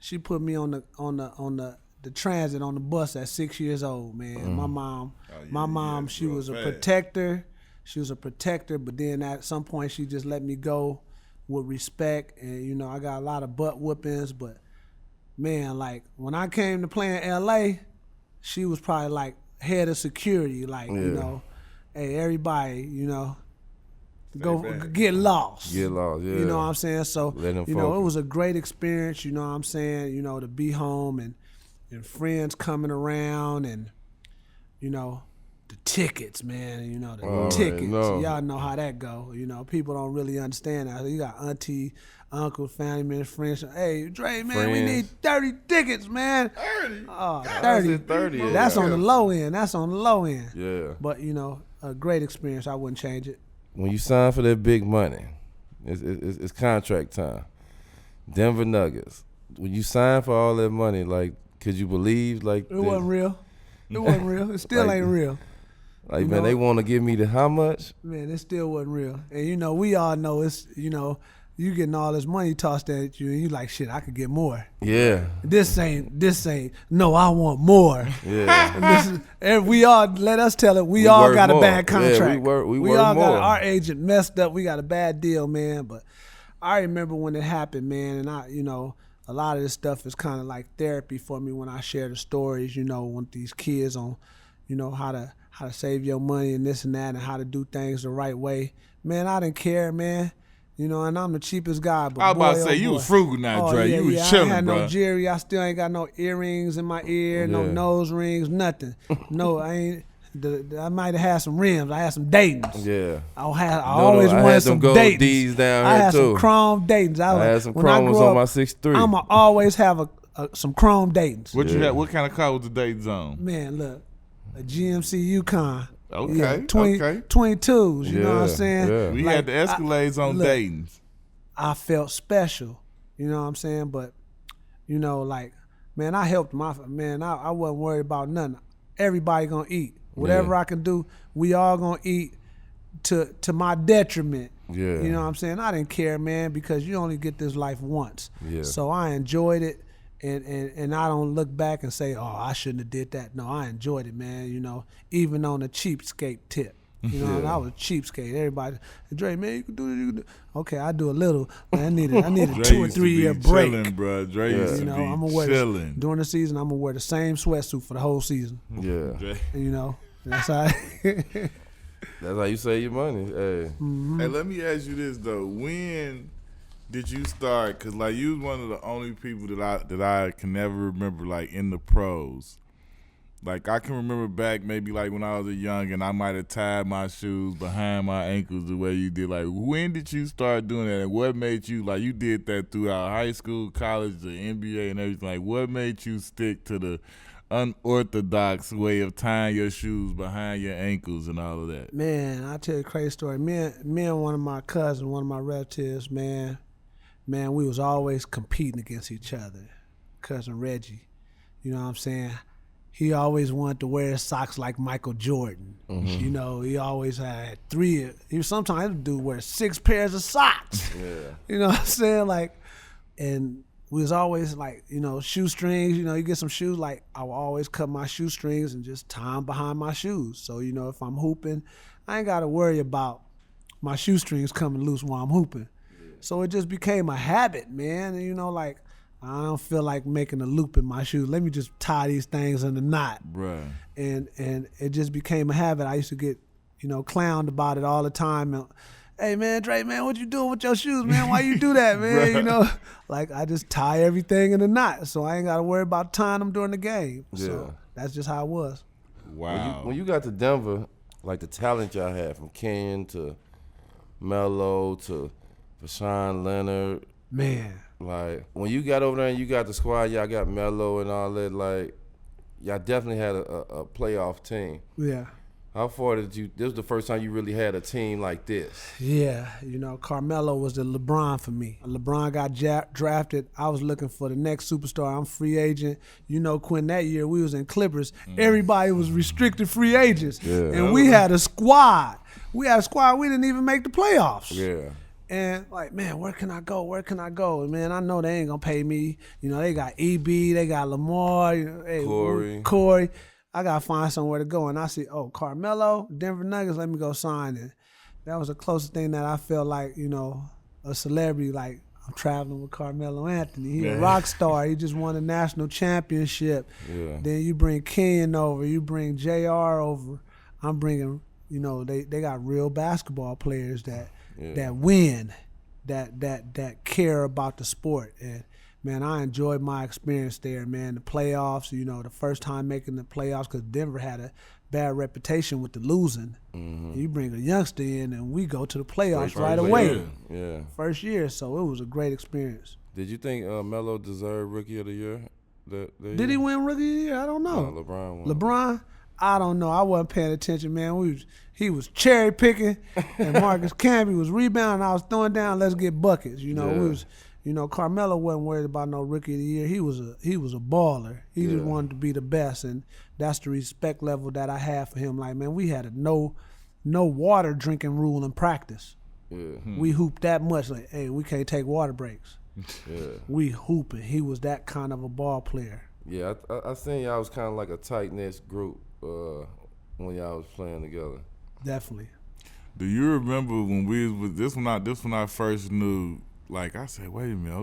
She put me on the transit on the bus at 6 years old, man. My mom, she was a protector. She was a protector, but then at some point she just let me go with respect. And, you know, I got a lot of butt whoopings, but man, like when I came to play in LA, she was probably like head of security, like, you know, hey, everybody, you know, get lost. Get lost, yeah. You know what I'm saying? So, Let them you know, it focus. was a great experience, you know what I'm saying, you know, to be home and friends coming around and, you know, the tickets, man, you know, the tickets. no. Y'all know how that go. You know, people don't really understand that. You got auntie, uncle, family members, friends. Hey, Dre, man, we need 30 tickets, man. 30? Oh, I 30. said 30. That's on the low end. That's on the low end. Yeah. But, you know, a great experience. I wouldn't change it. when you sign for that big money, it's contract time. Denver Nuggets. When you sign for all that money, like, could you believe like it wasn't real? It wasn't real. It still ain't real. Like, man, they want to give me the how much? Man, it still wasn't real. And, we all know it's, you getting all this money tossed at you, and you like, shit, I could get more. Yeah. This ain't, no, I want more. Yeah. We all, let us tell it, we all got more. A bad contract. Yeah, we all got, our agent messed up. We got a bad deal, man. But I remember when it happened, man, and I, a lot of this stuff is kind of like therapy for me when I share the stories, with these kids on, how to save your money and this and that and how to do things the right way. Man, I didn't care, man. And I'm the cheapest guy. But I was about to say, you was frugal now, Dre. Yeah, you was chilling, I had bro. no jewelry. I still ain't got no earrings in my ear, no nose rings, nothing. No, I ain't. I might have had some rims. I had some Daytons. Yeah. I always wanted some Daytons. D's down I here had too. some chrome Daytons. I had some chromes on my 6'3". I'ma always have some chrome Daytons. What you had? What kind of car was the Daytons on? Man, look, a GMC Yukon. Okay, yeah, 22s, you know what I'm saying? Yeah. We had the Escalades on Dayton's. I felt special, you know what I'm saying? But, man, I helped I wasn't worried about nothing. Everybody gonna eat. Whatever I can do, we all gonna eat to my detriment. Yeah. You know what I'm saying? I didn't care, man, because you only get this life once. Yeah. So I enjoyed it. And I don't look back and say, oh, I shouldn't have did that. No, I enjoyed it, man, even on a cheapskate tip. I was a cheapskate. Everybody, Dre, man, you can do this, you can do. Okay, I do a little. Man, I needed a 2 or 3 year break. Chilling, bro. Dre used to be chilling. During the season, I'm going to wear the same sweatsuit for the whole season. Yeah. That's how that's how you save your money. Hey. Mm-hmm. Hey, let me ask you this, though. When did you start? Because, you was one of the only people that I can never remember, in the pros. I can remember back maybe, when I was a young and I might have tied my shoes behind my ankles the way you did. When did you start doing that? And what made you, you did that throughout high school, college, the NBA and everything. What made you stick to the unorthodox way of tying your shoes behind your ankles and all of that? Man, I'll tell you a crazy story. Me and one of my cousins, one of my relatives, man, we was always competing against each other. Cousin Reggie, you know what I'm saying? He always wanted to wear socks like Michael Jordan. Mm-hmm. He always had 3. Sometimes the dude wear 6 pairs of socks. Yeah. You know what I'm saying? And we was always shoestrings. You get some shoes. I would always cut my shoestrings and just tie them behind my shoes. So if I'm hooping, I ain't got to worry about my shoestrings coming loose while I'm hooping. So it just became a habit, man. And, I don't feel like making a loop in my shoes. Let me just tie these things in a knot. Bruh. And it just became a habit. I used to get, clowned about it all the time. And, hey, man, Dre, man, what you doing with your shoes, man? Why you do that, man? I just tie everything in a knot. So I ain't got to worry about tying them during the game. Yeah. So that's just how it was. Wow. When you got to Denver, the talent y'all had from Kenyon to Mello to Rashawn Leonard. Man. When you got over there and you got the squad, y'all got Mello and all that, y'all definitely had a playoff team. Yeah. How far did you, this was the first time you really had a team like this? Yeah, Carmelo was the LeBron for me. LeBron got drafted. I was looking for the next superstar. I'm free agent. Quinn, that year we was in Clippers. Everybody was restricted free agents. Yeah. And we had a squad. We didn't even make the playoffs. Yeah. And man, where can I go? Where can I go? And man, I know they ain't gonna pay me. They got EB, they got Lamar, Corey. I gotta find somewhere to go. And I see, Carmelo, Denver Nuggets, let me go sign it. That was the closest thing that I felt like, a celebrity, I'm traveling with Carmelo Anthony. He a rock star. He just won a national championship. Yeah. Then you bring Kenyon over, you bring JR over. I'm bringing, they got real basketball players that win, that care about the sport. And man, I enjoyed my experience there, man. The playoffs, the first time making the playoffs, because Denver had a bad reputation with the losing. Mm-hmm. You bring a youngster in and we go to the playoffs right away. Yeah. First year, so it was a great experience. Did you think Mello deserved Rookie of the Year? Did he win Rookie of the Year? I don't know. LeBron won. LeBron? I don't know. I wasn't paying attention, man. He was cherry picking, and Marcus Camby was rebounding. I was throwing down. Let's get buckets. Carmelo wasn't worried about no rookie of the year. He was a baller. He just wanted to be the best, and that's the respect level that I have for him. Like, man, we had a no water drinking rule in practice. Yeah. We hooped that much. Like, hey, we can't take water breaks. Yeah. We hooping. He was that kind of a ball player. Yeah, I seen y'all was kind of like a tight-knit group when y'all was playing together. Definitely. Do you remember when we was this when I first knew? Like, I said, wait a minute,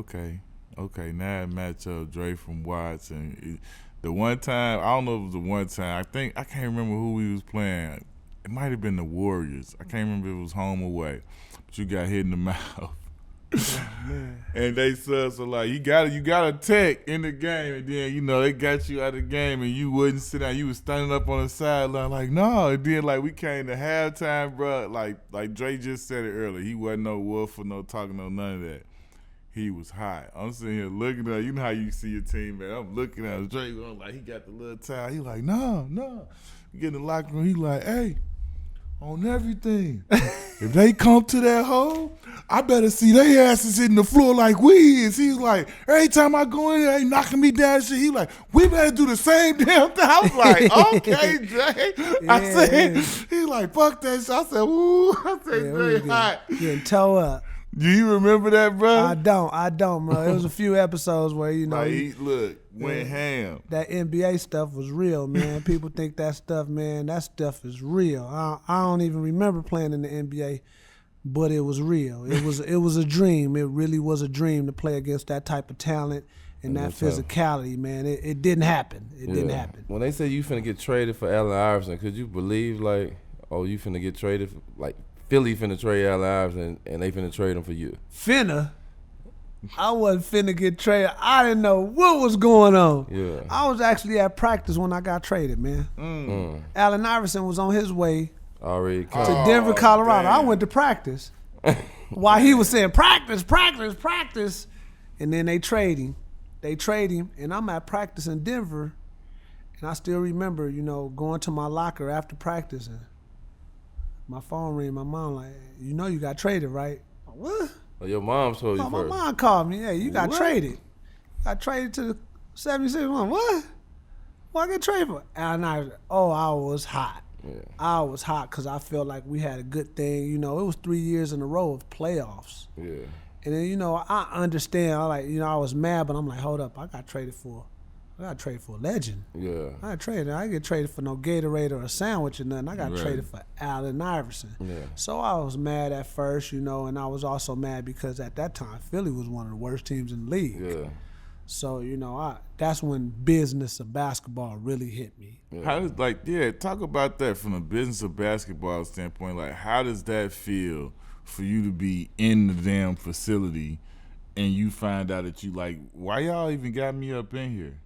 okay, now it match up Dre from Watts, and the one time, I don't know if it was the one time, I can't remember who we was playing. It might have been the Warriors. I can't remember if it was home or away, but you got hit in the mouth. And they said, so like, you got a tech in the game, and then, they got you out of the game, and you wouldn't sit down. You was standing up on the sideline like, no. And then, like, we came to halftime, bro. Like Dre just said it earlier. He wasn't no wolf or no talking, no none of that. He was hot. I'm sitting here looking at, you know how you see your team, man. I'm looking at Dre going like, he got the little towel. He like, no. You get in the locker room, he like, hey, on everything. If they come to that hole, I better see their asses hitting the floor like we is. He's like, every time I go in there, they knocking me down and shit. He like, we better do the same damn thing. I was like, okay, Dre. I said, he like, fuck that shit. I said, ooh. I said, Dre hot. Getting toe up. Do you remember that, bro? I don't, bro. It was a few episodes where, went ham. That NBA stuff was real, man. People think that stuff is real. I don't even remember playing in the NBA, but it was real. It was a dream. It really was a dream to play against that type of talent and that physicality, man. It didn't happen. It didn't happen. When they say you finna get traded for Allen Iverson, could you believe, like, you finna get traded for, like, Philly finna trade Allen Iverson and they finna trade him for you? Finna? I wasn't finna get traded. I didn't know what was going on. Yeah. I was actually at practice when I got traded, man. Allen Iverson was on his way already to Denver, Colorado. Damn. I went to practice while he was saying practice. And then they trade him. And I'm at practice in Denver. And I still remember, going to my locker after practice and my phone rang. My mom like, you got traded, right? What? Oh, your mom told you first. My mom called me. Yeah, you got traded. Got traded to the 76. What? What I get traded for? And I was hot. Yeah. I was hot because I felt like we had a good thing. It was 3 years in a row of playoffs. Yeah. And then, I understand. I was mad, but I'm like, hold up. I got traded for a legend. Yeah. I get traded for no Gatorade or a sandwich or nothing. I got traded for Allen Iverson. Yeah. So I was mad at first, and I was also mad because at that time Philly was one of the worst teams in the league. Yeah. So, that's when business of basketball really hit me. Yeah. How does talk about that from the business of basketball standpoint. Like, how does that feel for you to be in the damn facility and you find out that you like, why y'all even got me up in here?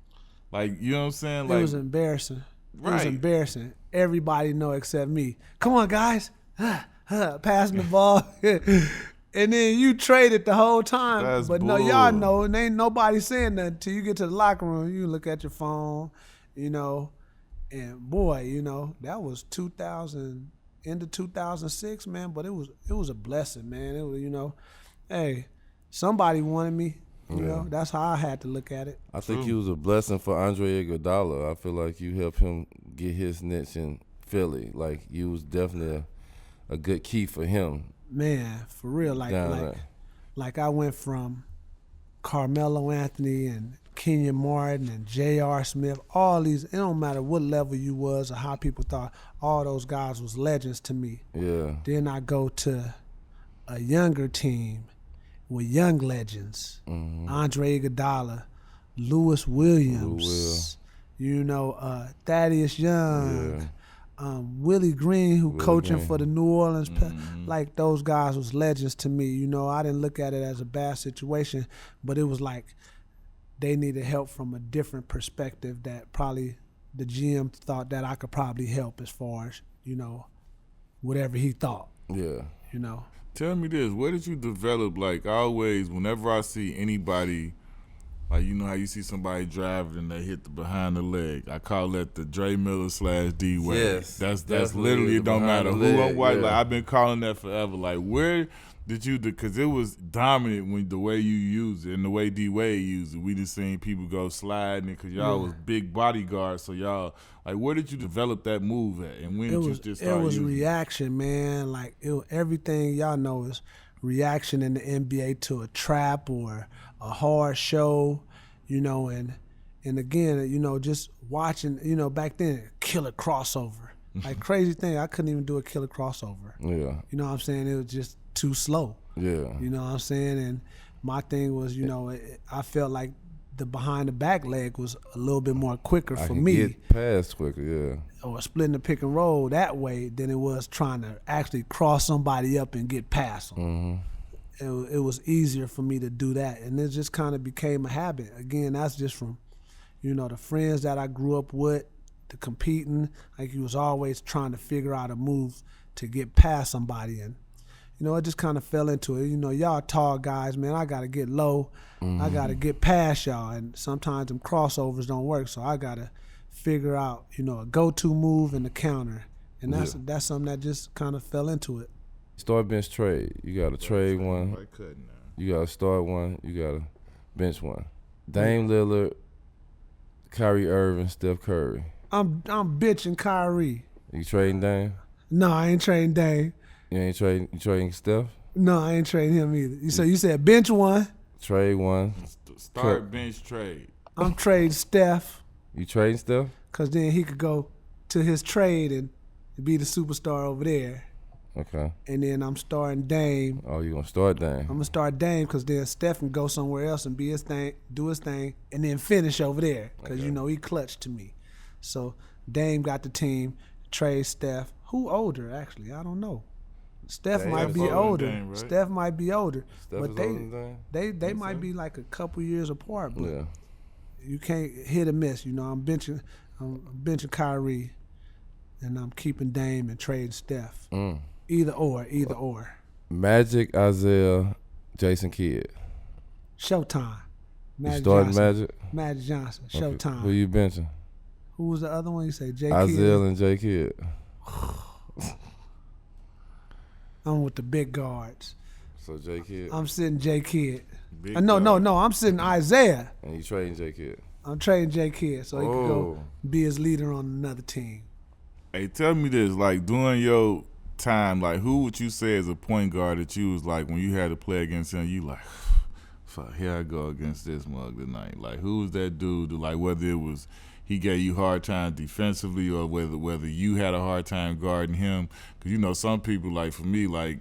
Like, you know what I'm saying? Like, it was embarrassing. Right. It was embarrassing. Everybody know except me. Come on, guys. Passing the ball. And then you traded the whole time. That's but no, y'all know, and ain't nobody saying nothing until you get to the locker room. You look at your phone, and boy, that was 2000, into 2006, man. But it was a blessing, man. It was, hey, somebody wanted me. That's how I had to look at it. I think you was a blessing for Andre Iguodala. I feel like you helped him get his niche in Philly. Like, you was definitely a good key for him. Man, for real. Like I went from Carmelo Anthony and Kenyon Martin and J.R. Smith, all these, it don't matter what level you was or how people thought, all those guys was legends to me. Yeah. Then I go to a younger team with young legends, Andre Iguodala, Lewis Williams, Thaddeus Young, Willie Green, who coaching for the New Orleans. Like, those guys was legends to me. I didn't look at it as a bad situation, but it was like they needed help from a different perspective that probably the GM thought that I could probably help as far as, whatever he thought. Yeah. Tell me this, where did you develop, like, always, whenever I see anybody Like, you know how you see somebody driving and they hit the behind the leg. I call that the Dre Miller / D Wade. Yes, That's literally, it don't matter who I'm white. Like, I've been calling that forever. Like, where did you, because it was dominant when the way you used it and the way D Wade used it. We just seen people go sliding because y'all was big bodyguards. So y'all, like, where did you develop that move at? And when did you just start It was using reaction, man. Like, everything y'all know is reaction in the NBA to a trap or a hard show, you know, and again, you know, just watching, you know, back then, killer crossover. Like, crazy thing, I couldn't even do a killer crossover. Yeah. You know what I'm saying? It was just too slow. Yeah. You know what I'm saying? And my thing was, you know, I felt like the behind the back leg was a little bit more quicker for me. Get past quicker, yeah. Or splitting the pick and roll that way than it was trying to actually cross somebody up and get past them. Mm-hmm. It was easier for me to do that, and it just kind of became a habit. Again, that's just from, you know, the friends that I grew up with, the competing. Like, he was always trying to figure out a move to get past somebody, and you know, it just kind of fell into it. You know, y'all tall guys, man, I got to get low. I got to get past y'all, and sometimes them crossovers don't work, so I got to figure out, you know, a go-to move and a counter, and that's something that just kind of fell into it. Start, bench, trade. You got to trade one. You got to start one. You got to bench one. Dame Lillard, Kyrie Irving, Steph Curry. I'm bitching Kyrie. You trading Dame? No, I ain't trading Dame. You ain't trading? You trading Steph? No, I ain't trading him either. So you said bench one. Trade one. Start, bench, trade. I'm trading Steph. You trading Steph? Because then he could go to his trade and be the superstar over there. Okay. And then I'm starting Dame. Oh, you gonna start Dame? I'm gonna start Dame because then Steph can go somewhere else and be his thing, do his thing, and then finish over there because you know he clutched to me. So Dame got the team. Trade Steph. Who older actually? I don't know. Steph might be older. Dame, right? Steph might be older. Steph but is older than Dame? they might be like a couple years apart. But Yeah. you can't hit or miss. You know, I'm benching Kyrie, and I'm keeping Dame and trading Steph. Either or. Magic, Isaiah, Jason Kidd. Showtime. You starting Magic? Magic Johnson. Okay. Showtime. Who you benching? Who was the other one? You say J. Isaiah Kidd. and J. Kidd. I'm with the big guards. So J. Kidd. I'm sitting J. Kidd. Big No. guard. I'm sitting Isaiah. And you trading J. Kidd. I'm trading J. Kidd so he can go Oh. be his leader on another team. Hey, tell me this, like, during your time, like, who would you say is a point guard that you was like, when you had to play against him, you like, fuck, here I go against this mug tonight. Like, who was that dude, like, whether it was he gave you hard time defensively or whether you had a hard time guarding him? Because, you know, some people, like, for me, like,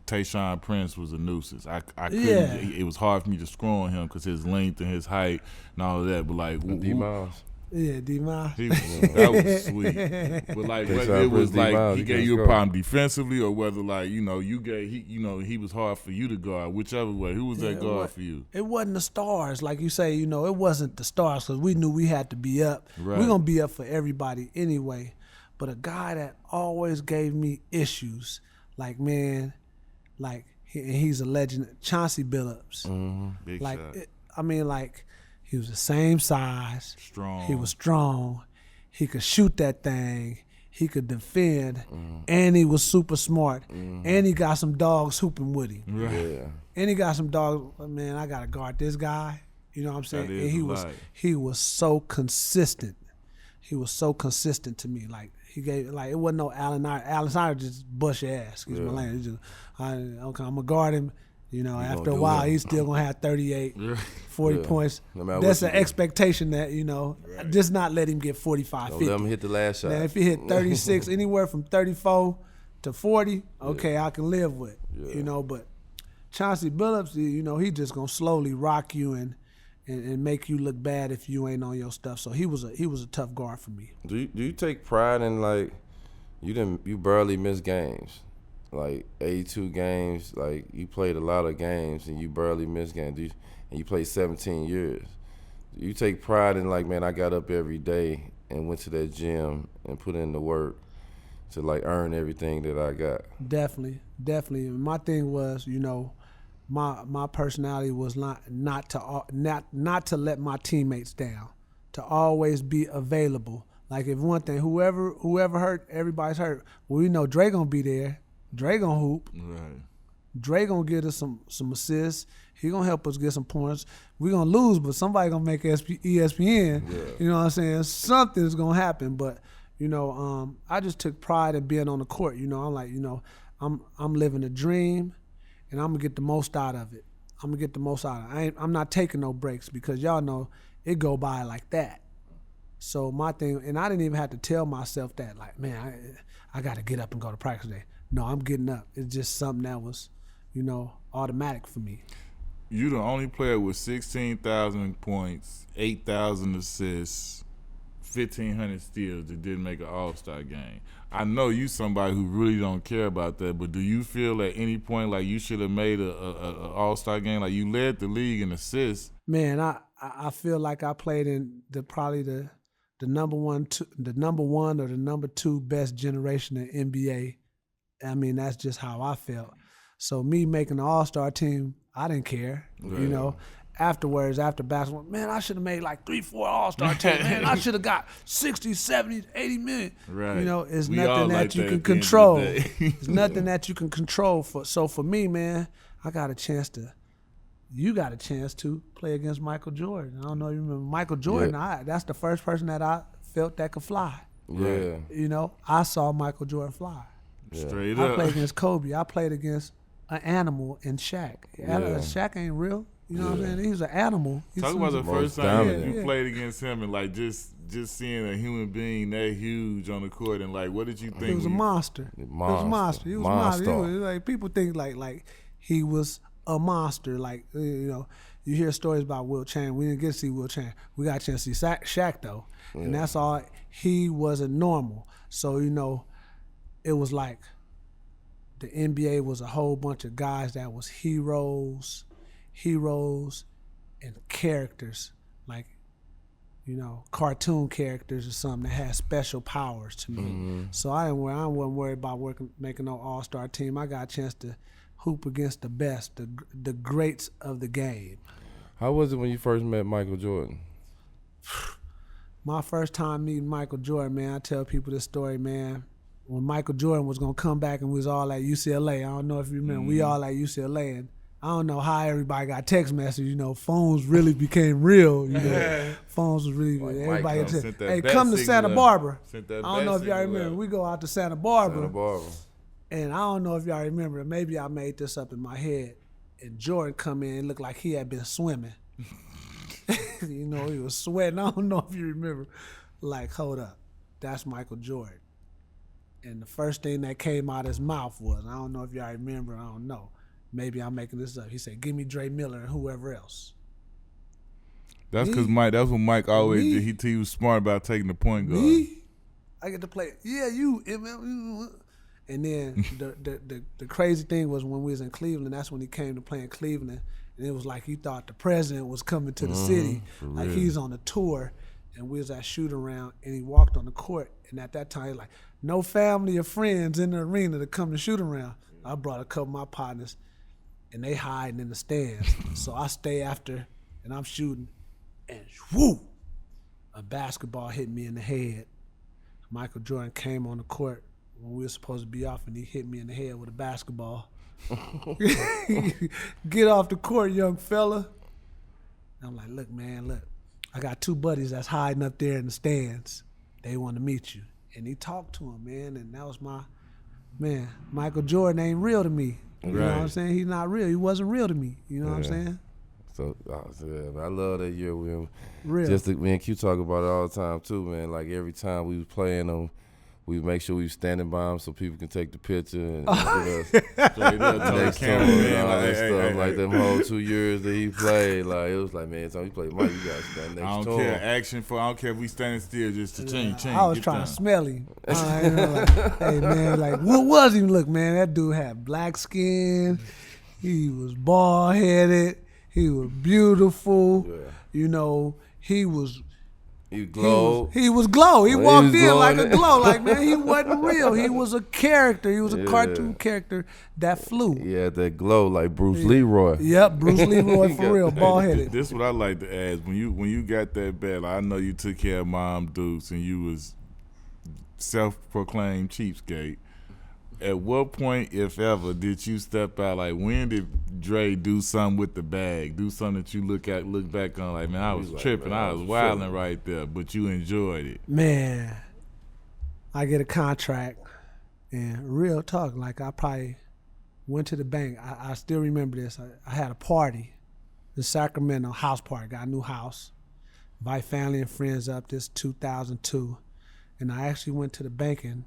Tayshaun Prince was a nuisance. I couldn't. Yeah. It was hard for me to score on him because his length and his height and all of that. But, like, D. Miles. Yeah, D-Miles. that was sweet. But like whether it was like he gave you a problem defensively or whether like, you know, he was hard for you to guard, whichever way. Who was that guard for you? It wasn't the stars. Like you say, you know, it wasn't the stars because we knew we had to be up. Right. We're going to be up for everybody anyway. But a guy that always gave me issues, like, man, like, he's a legend, Chauncey Billups. Big Like, shot. He was the same size. Strong. He was strong. He could shoot that thing. He could defend. And he was super smart. And he got some dogs hooping with him. Right. Yeah. And he got some dogs, man, I got to guard this guy. You know what I'm saying? That And is he was so consistent. He was so consistent to me. Like, he gave, like, it wasn't no Allen Iverson. Allen Iverson just bust your ass. Excuse my language. He just, okay, I'm going to guard him. You know, after a while, he's still going to have 38, 40 points. No matter That's what an you do. expectation that, you know, just not let him get 45, Don't 50. let him hit the last shot. Now, if he hit 36, anywhere from 34 to 40, okay, I can live with. Yeah. You know, but Chauncey Billups, you know, he just going to slowly rock you and make you look bad if you ain't on your stuff. So he was a tough guard for me. Do you take pride in, like, you barely miss games? Like 82 games, like you played a lot of games and you barely missed games. And you played 17 years. Do you take pride in, like, man, I got up every day and went to that gym and put in the work to, like, earn everything that I got? Definitely. My thing was, you know, my personality was not to let my teammates down, to always be available. Like if one thing, whoever hurt, everybody's hurt. Well, we know Dre gonna be there. Dre gonna hoop. Right. Dre gonna get us some assists. He gonna help us get some points. We gonna lose, but somebody gonna make ESPN. Yeah. You know what I'm saying? Something's gonna happen. But I just took pride in being on the court. I'm like, I'm living a dream, and I'm gonna get the most out of it. I'm gonna get the most out of it. I'm not taking no breaks because y'all know it go by like that. So my thing, and I didn't even have to tell myself that, like, man, I got to get up and go to practice today. No, I'm getting up. It's just something that was, automatic for me. You the only player with 16,000 points, 8,000 assists, 1,500 steals that didn't make an All-Star game. I know you somebody who really don't care about that, but do you feel at any point like you should have made a All-Star game? Like you led the league in assists. Man, I feel like I played in probably the number one or the number two best generation in NBA. I mean, that's just how I felt. So me making the All-Star team, I didn't care. Right. Afterwards, after basketball, man, I should have made like 3-4 All-Star teams. Man, I should have got 60, 70, 80 million. Right. It's nothing that you can control. It's nothing that you can control. So for me, man, you got a chance to play against Michael Jordan. I don't know if you remember Michael Jordan. Yeah. That's the first person that I felt that could fly. Yeah. I saw Michael Jordan fly. Yeah. Straight I up. played against Kobe. I played against an animal in Shaq. Yeah. Shaq ain't real. You know what I'm saying? He was an animal. Talk about the first most time dominant. you played against him and like just seeing a human being that huge on the court and like what did you think? He was a monster. He was a monster. He was a monster. He was, like people think like he was a monster. Like you hear stories about Will Chamberlain. We didn't get to see Will Chamberlain. We got a chance to see Shaq though, and that's all. He wasn't normal. So it was like the NBA was a whole bunch of guys that was heroes and characters, like cartoon characters or something that had special powers to me. Mm-hmm. So I wasn't worried about making no All-Star team. I got a chance to hoop against the best, the greats of the game. How was it when you first met Michael Jordan? My first time meeting Michael Jordan, man, I tell people this story, man. When Michael Jordan was gonna come back and we was all at UCLA, I don't know if you remember, we all at UCLA, and I don't know how everybody got text messages. Phones really became real. Phones was really everybody. Hey, come to Santa Barbara. I don't know if y'all remember. We go out to Santa Barbara. And I don't know if y'all remember. Maybe I made this up in my head. And Jordan come in and looked like he had been swimming. He was sweating. I don't know if you remember. Like, hold up, that's Michael Jordan. And the first thing that came out of his mouth was, I don't know if y'all remember. I don't know. Maybe I'm making this up. He said, "Give me Dre Miller and whoever else." That's because Mike. That's what Mike always did. He was smart about taking the point guard. Me? I get to play. Yeah, you. And then the crazy thing was when we was in Cleveland. That's when he came to play in Cleveland, and it was like he thought the president was coming to the city, like he's on a tour. And we was at shoot around, and he walked on the court. And at that time, he was like, no family or friends in the arena to come to shoot around. I brought a couple of my partners, and they hiding in the stands. So I stay after, and I'm shooting, and whoo, a basketball hit me in the head. Michael Jordan came on the court when we were supposed to be off, and he hit me in the head with a basketball. Get off the court, young fella. And I'm like, look, man, I got two buddies that's hiding up there in the stands. They want to meet you. And he talked to him, man, and that was man, Michael Jordan ain't real to me. You know what I'm saying? He's not real. He wasn't real to me. You know what I'm saying? So I love that year with him. Real. Just me and Q talk about it all the time too, man. Like every time we was playing them, we make sure we was standing by him so people can take the picture and get us straight up next to him and all that stuff. Like them whole 2 years that he played, like it was like, man, so he played Mike, you gotta stand next to him. I don't care I don't care if we standing still, just to change. I was trying to smell him. Hey man, like what was he? Look, man, that dude had black skin. He was bald headed. He was beautiful. Yeah. He was He glowed. He was glow. He walked in like a glowing. glow. Like, man, he wasn't real. He was a character. He was a cartoon character that flew. Yeah, that glow like Bruce Leroy. Yep, Bruce Leroy for real, bald headed. This is what I like to ask. When you got that bad, like, I know you took care of Mom Dukes and you was self-proclaimed cheapskate. At what point, if ever, did you step out? Like, when did Dre do something with the bag? Do something that you look back on like, man, I was tripping. I was wilding right there, but you enjoyed it. Man, I get a contract, and real talk, like I probably went to the bank. I still remember this. I had a party in Sacramento, house party. Got a new house. Invite family and friends up. This 2002, and I actually went to the bank and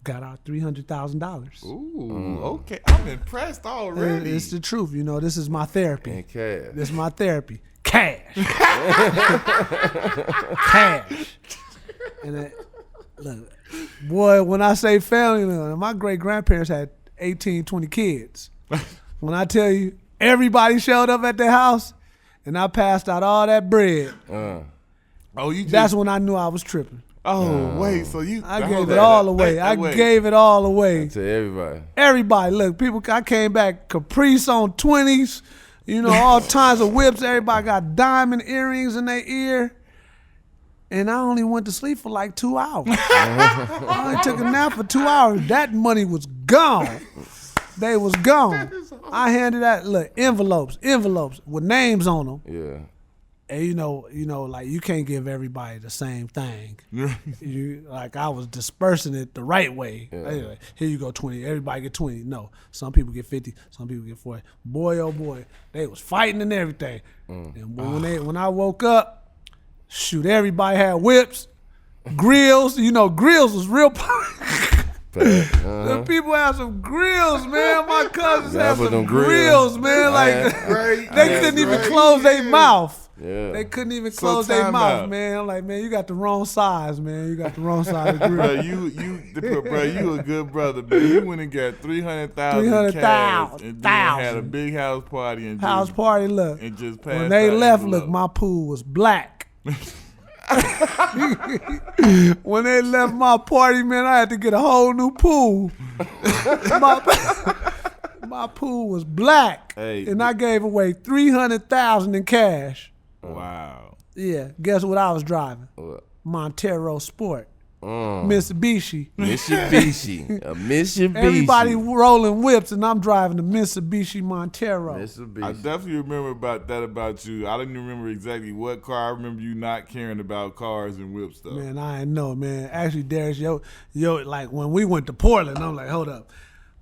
got out $300,000. Ooh, okay. I'm impressed already. It's the truth. You know, this is my therapy. And cash. This is my therapy. Cash. Cash. And look, boy, when I say family, my great-grandparents had 18, 20 kids. When I tell you, everybody showed up at their house, and I passed out all that bread. That's when I knew I was tripping. Oh, wait, so I gave it all away. I gave it all away. To everybody. Everybody, look, people, I came back Caprice on 20s, you know, all kinds of whips. Everybody got diamond earrings in their ear. And I only went to sleep for like 2 hours. I only took a nap for 2 hours. That money was gone. They was gone. I handed out, look, envelopes with names on them. Yeah. And you know, like you can't give everybody the same thing. Like I was dispersing it the right way. Yeah. Anyway, here you go, 20. Everybody get 20. No, some people get 50. Some people get 40. Boy, oh boy, they was fighting and everything. And when I woke up, shoot, everybody had whips, grills. You know, grills was real. The people have some grills, man. My cousins have some grills, man. Like they couldn't even close their mouth. Yeah. They couldn't even close their mouth, man. I'm like, man, you got the wrong size, man. You got the wrong size of grill. Bro, you a good brother, man. You went and got 300,000 cash and then had a big house party and house party. Look, and just passed when they out left, and look, my pool was black. When they left my party, man, I had to get a whole new pool. My pool was black, and I gave away $300,000 in cash. Wow. Yeah, guess what I was driving? What? Montero Sport. Mitsubishi. A Mitsubishi. Everybody rolling whips, and I'm driving the Mitsubishi Montero. I definitely remember about you. I didn't remember exactly what car. I remember you not caring about cars and whips stuff. Man, I didn't know, man. Actually, Darius, yo, like when we went to Portland, I'm like, hold up.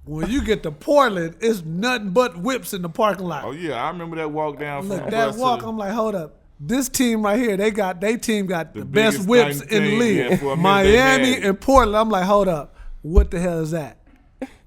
When you get to Portland, it's nothing but whips in the parking lot. Oh yeah, I remember that walk down. Look, that walk, I'm like, hold up. This team right here, they team got the best whips in the league. Miami and Portland. I'm like, hold up. What the hell is that?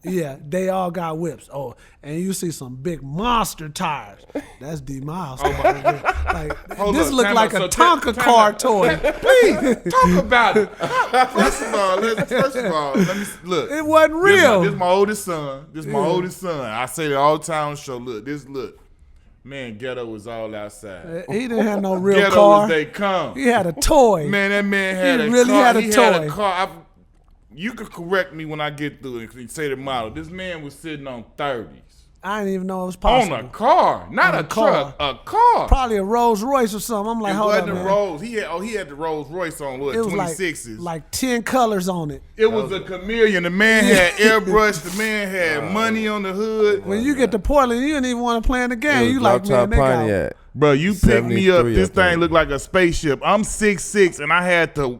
Yeah, they all got whips. Oh, and you see some big monster tires. That's D Miles. This look like a Tonka car toy. Please talk about it. First of all, let me look. It wasn't real. This my oldest son. I say it all the time on the show. Look. Man, Ghetto was all outside. He didn't have no real Ghetto car. Was they come. He had a toy. Man, that man had a car. Had a car. You could correct me when I get through and say the model. This man was sitting on 30s. I didn't even know it was possible. On a car, not a truck, a car. Probably a Rolls Royce or something. I'm like, hold on, man. Rolls. He had the Rolls Royce on what? 26s. Like 10 colors on it. It was a chameleon. The man had airbrush. The man had money on the hood. When you get to Portland, you didn't even want to play in the game. You like, man, they got. Bro, you picked me up. This thing looked like a spaceship. I'm 6'6", and I had to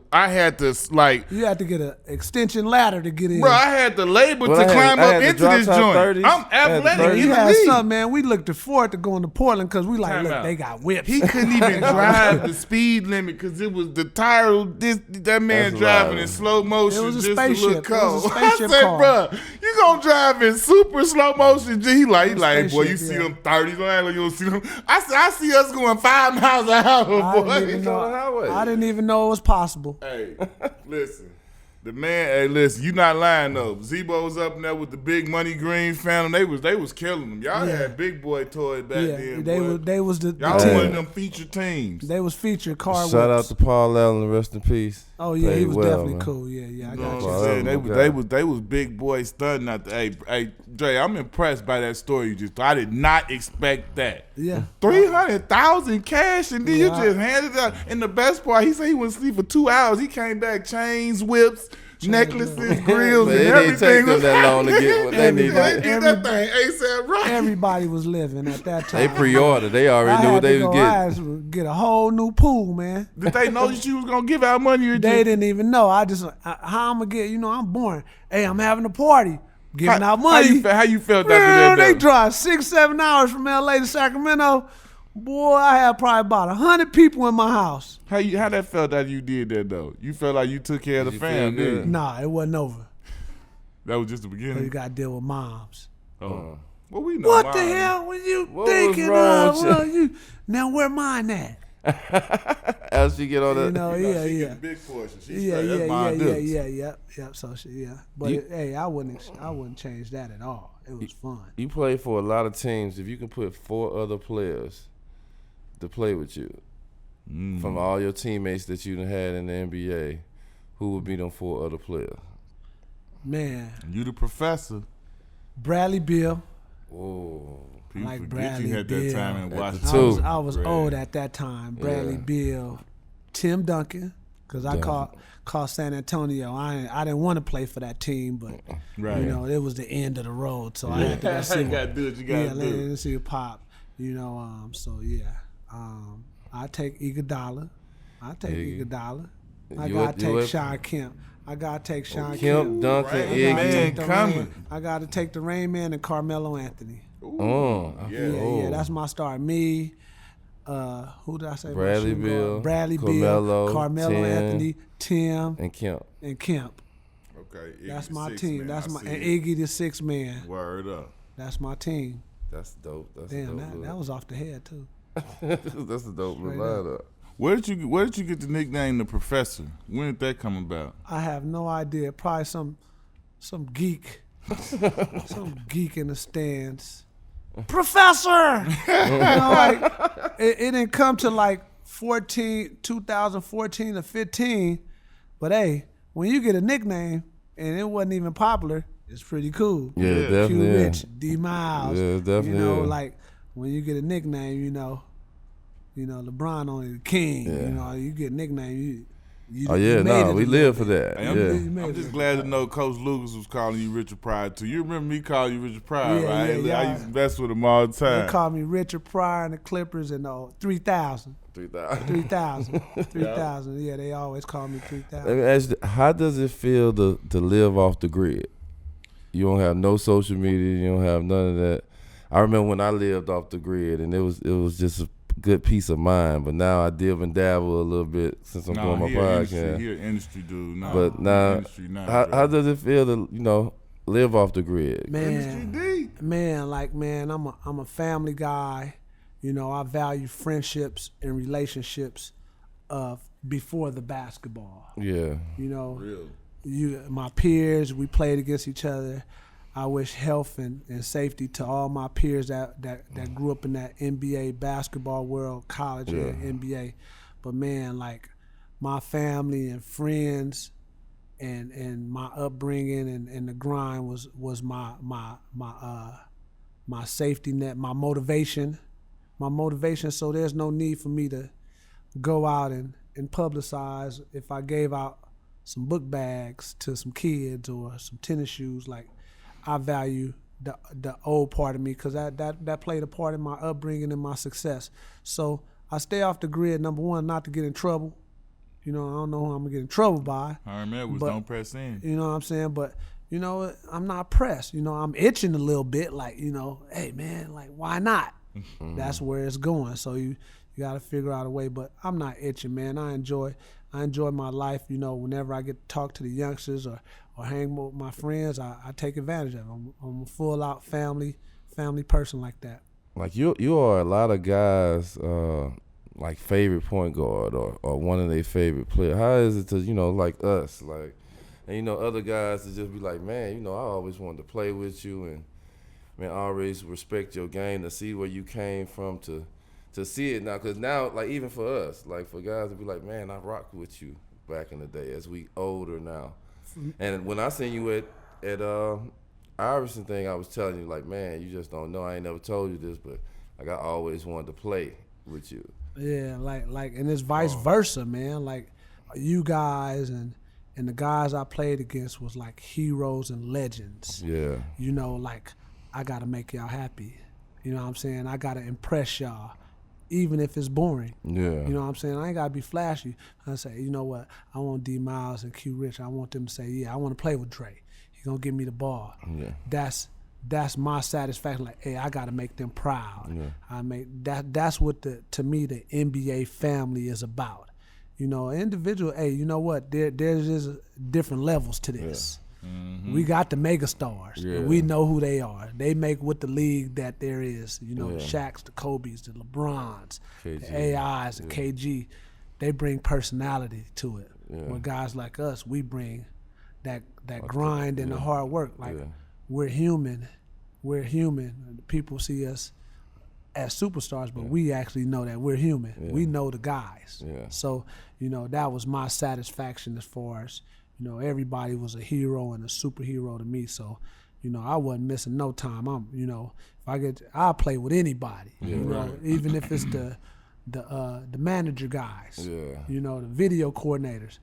like. You had to get an extension ladder to get in. Bro, I had to labor to climb up into this joint. 30s. I'm athletic. You had something, man. We looked forward to going to Portland because we like, look, they got whips. He couldn't even drive the speed limit because it was the tire. That man driving in slow motion. It was a just spaceship. To look cold. I said, car. Bro, you gonna drive in super slow motion? He like, boy, you see them 30s? You don't see them. I see us going 5 miles an hour, boy. I didn't even know it was possible. Hey, listen. The man, hey, listen, you not lying though. Zebo was up in there with the Big Money Green family. They was killing them. Y'all had big boy toys back then. They was the y'all team. one of them featured teams. They was featured car Shout whips. out to Paul Allen, rest in peace. Oh yeah, he was definitely man. cool. Yeah, I You know got what you. I'm saying? They was big boy stunting out there. Hey, Dre, I'm impressed by that story you just told. I did not expect that. Yeah. 300,000 cash, and then you just handed it out. And the best part, he said he went to sleep for 2 hours. He came back, chains, whips, necklaces, grills, But and it everything. didn't take them that long to get what they needed. They did that thing ASAP right. Everybody was living at that time. They pre-ordered. They already knew what they was I getting. had to get a whole new pool, man. Did they know that you was going to give out money? Or They didn't even know. How I'm gonna get? I'm born. Hey, I'm having a party, giving out money. How you felt Man, after that? they though? drive 6-7 hours from LA to Sacramento. Boy, I had probably about 100 people in my house. How that felt that you did that though? You felt like you took care of the you fam, feel good? didn't you? Nah, it wasn't over. That was just the So beginning. you gotta deal with moms. Oh. Well, we know. What the mine. hell were you What was thinking wrong of? with Well, now where mine at? As she get on that. She get the big portion. She straight. That's mine dukes. Yep. So but hey, I wouldn't change that at all. It was fun. You play for a lot of teams. If you can put 4 other players to play with you from all your teammates that you done had in the NBA, who would be them 4 other players? Man, You the professor. Bradley Beal. Whoa. People Like forget Bradley you had that Beal. time in At Washington. the two. I was Brad. old at that time. Bradley Beal, Tim Duncan, because I called San Antonio. I didn't want to play for that team, but Right. it was the end of the road, so I had to go see You gotta do what you gotta do. let's see it pop. I take Iguodala. I take Iguodala. I You gotta what- you take what- Sean Kemp. I gotta take Sean Kemp, Kemp. Duncan, Right. Iggy. Man, coming. I gotta take the Rain Man and Carmelo Anthony. Yeah. That's my start. Me, who did I say? my Bradley shooting guard? Beal, Bradley Carmelo, Beal, Carmelo Tim, Anthony, Tim, And Kemp. and Kemp. Okay. Iggy That's the my sixth team. man. That's I my see and it. Iggy the 6th man. Word up. That's my team. That's dope. That's Damn, a dope. that was off the head too. That's a dope Straight lineup. Where did you get the nickname the Professor? When did that come about? I have no idea. Probably some geek, some geek in the stands. Professor, it didn't come to like 2014 or 15. But hey, when you get a nickname and it wasn't even popular, it's pretty cool. Yeah, Yeah. definitely. Q Yeah. Rich, D Miles. Yeah, definitely. Like when you get a nickname, LeBron only the king. Yeah. You get a nickname. You Oh yeah, made no, it we a live for little that. Hey, Yeah. I'm just glad to know Coach Lucas was calling you Richard Pryor too. You remember me calling you Richard Pryor, Yeah, right? yeah, I used to mess with him all the They time. called me Richard Pryor and the Clippers and 3,000. 3,000. 3,000. 3,000. Yeah, they always call me Let 3,000. me ask you, how does it feel to live off the grid? You don't have no social media. You don't have none of that. I remember when I lived off the grid, and it was just a good peace of mind. But now I dib and dabble a little bit since I'm doing my podcast. He an industry dude. No, But now, industry now, how does it feel to live off the grid? industry D. Man, I'm a family guy. I value friendships and relationships before the basketball. Yeah. Real. My peers, we played against each other. I wish health and safety to all my peers that grew up in that NBA basketball world, college and NBA. But man, like my family and friends and my upbringing and the grind was my safety net, my motivation. So there's no need for me to go out and publicize if I gave out some book bags to some kids or some tennis shoes. Like I value the old part of me because that played a part in my upbringing and my success. So I stay off the grid, number one, not to get in trouble. I don't know who I'm gonna get in trouble by. Herm Edwards, But- don't press in. You know what I'm saying? But I'm not pressed. I'm itching a little bit, like, hey man, like why not? That's where it's going. So you gotta figure out a way. But I'm not itching, man. I enjoy my life, whenever I get to talk to the youngsters or hang with my friends, I take advantage of it. I'm a full out family person like that. Like you are a lot of guys like favorite point guard or one of their favorite players. How is it to like us? Like And, you know, other guys to just be like, man, you know, I always wanted to play with you, and, man, I always respect your game, to see where you came from, to see it now. Because now, like, even for us, like, for guys to be like, man, I rocked with you back in the day as we older now. And when I seen you at Iverson thing, I was telling you, like, man, you just don't know. I ain't never told you this, but, like, I always wanted to play with you. Yeah, like, and it's vice versa, man. Like, you guys and the guys I played against was like heroes and legends. Yeah. You know, like, I gotta make y'all happy. You know what I'm saying? I gotta impress y'all, even if it's boring. Yeah. You know what I'm saying? I ain't gotta be flashy. I say, you know what? I want D Miles and Q Rich. I want them to say, yeah, I want to play with Dre. He gonna give me the ball. Yeah. That's my satisfaction. Like, hey, I gotta make them proud. Yeah. I make that's what to me the NBA family is about. You know, individual. Hey, you know what? There's just different levels to this. Yeah. Mm-hmm. We got the mega stars. Yeah. And we know who they are. They make with the league that there is. You know, the Shaqs, the Kobes, the LeBrons, KG. The AIs, the KG. They bring personality to it. Yeah. Where guys like us, we bring that grind and the hard work. Like, we're human. We're human. People see us as superstars, but we actually know that we're human. Yeah. We know the guys. Yeah. So, you know, that was my satisfaction as far as, you know, everybody was a hero and a superhero to me. So, you know, I wasn't missing no time. You know, if I'll play with anybody. Yeah, you know, even if it's the manager guys. Yeah. You know, the video coordinators.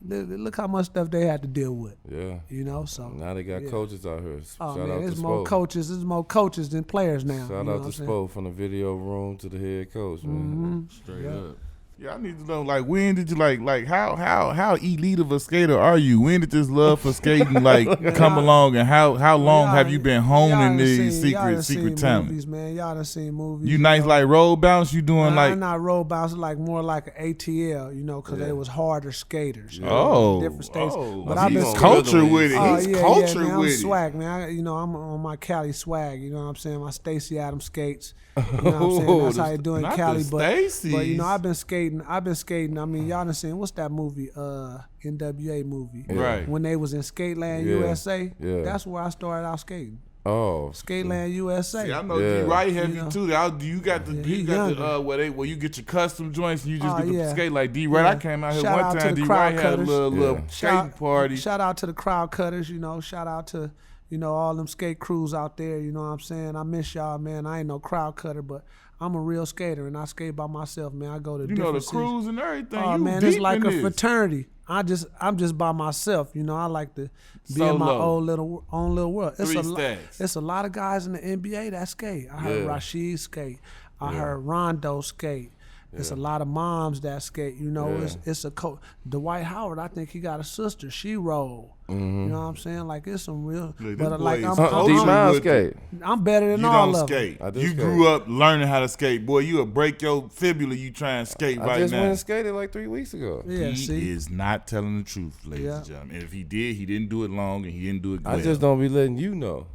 Look how much stuff they had to deal with. Yeah. You know, so now they got coaches out here. Shout out there's more coaches. There's more coaches than players now. Shout out to Spo, from the video room to the head coach, man. Straight up. Yeah, I need to know, like, when did you like how elite of a skater are you? When did this love for skating come along, and how long have you been honing these secret talent? Movies, man. Y'all done seen movies. You nice like roll bounce? You doing not roll bounce, like more like an ATL, you know, because they was harder skaters. Different states. But I've been culture with it. He's culture man, with I'm swag, man. I'm on my Cali swag. You know what I'm saying? My Stacey Adams skates. You know what I'm saying? That's how you do in Cali. But you know, I've been skating. I mean, y'all done seen, what's that movie? NWA movie. Right. When they was in Skateland USA. Yeah. That's where I started out skating. Oh. Skateland USA. See, I know D-Right heavy too. You got the where you get your custom joints and you just get the skate like D-Right. I came out here one time. D-Right had a little skating party. Shout out to the crowd cutters, you know. Shout out to, you know, all them skate crews out there, you know what I'm saying? I miss y'all, man. I ain't no crowd cutter, but I'm a real skater, and I skate by myself, man. I go to different the crews and everything. Oh, man, it's like a fraternity. I'm just by myself, you know. I like to be in my own little world. It's a lot of guys in the NBA that skate. I heard Rashid skate. I heard Rondo skate. It's a lot of moms that skate, you know. It's a coach. Dwight Howard, I think he got a sister. She roll. Mm-hmm. You know what I'm saying? Like, it's some real. But like, I'm better than all of them. You don't skate. You grew up learning how to skate. Boy, you'll break your fibula. You try and skate right now. I just went and skated like 3 weeks ago. Yeah, he is not telling the truth, ladies and gentlemen. And if he did, he didn't do it long, and he didn't do it well. I just don't be letting you know.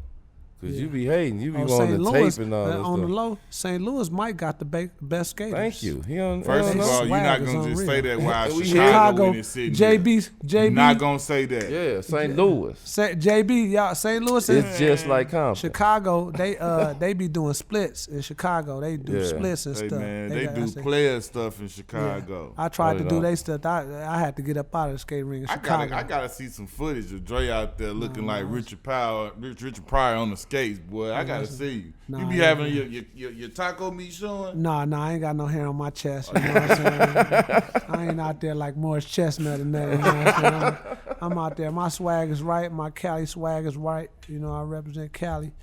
Because you be hating. You be on the tape and all that stuff. On the low, St. Louis Mike got the best skaters. Thank you. First of all, you're not going to just say that while Chicago is sitting JB. You're not going to say that. Yeah, St. Louis. JB, y'all, St. Louis it's just like Compton. Chicago, they be doing splits in Chicago. They do splits and stuff. Man, they do player stuff in Chicago. I tried to do their stuff. I had to get up out of the skate ring in Chicago. I got to see some footage of Dre out there looking like Richard Pryor on the skates, boy. I gotta see you. You be having your taco meat showing? Nah, I ain't got no hair on my chest. You know what I'm saying? I ain't out there like Morris Chestnut and that. You know what I'm saying? I'm out there. My swag is right. My Cali swag is right. You know, I represent Cali.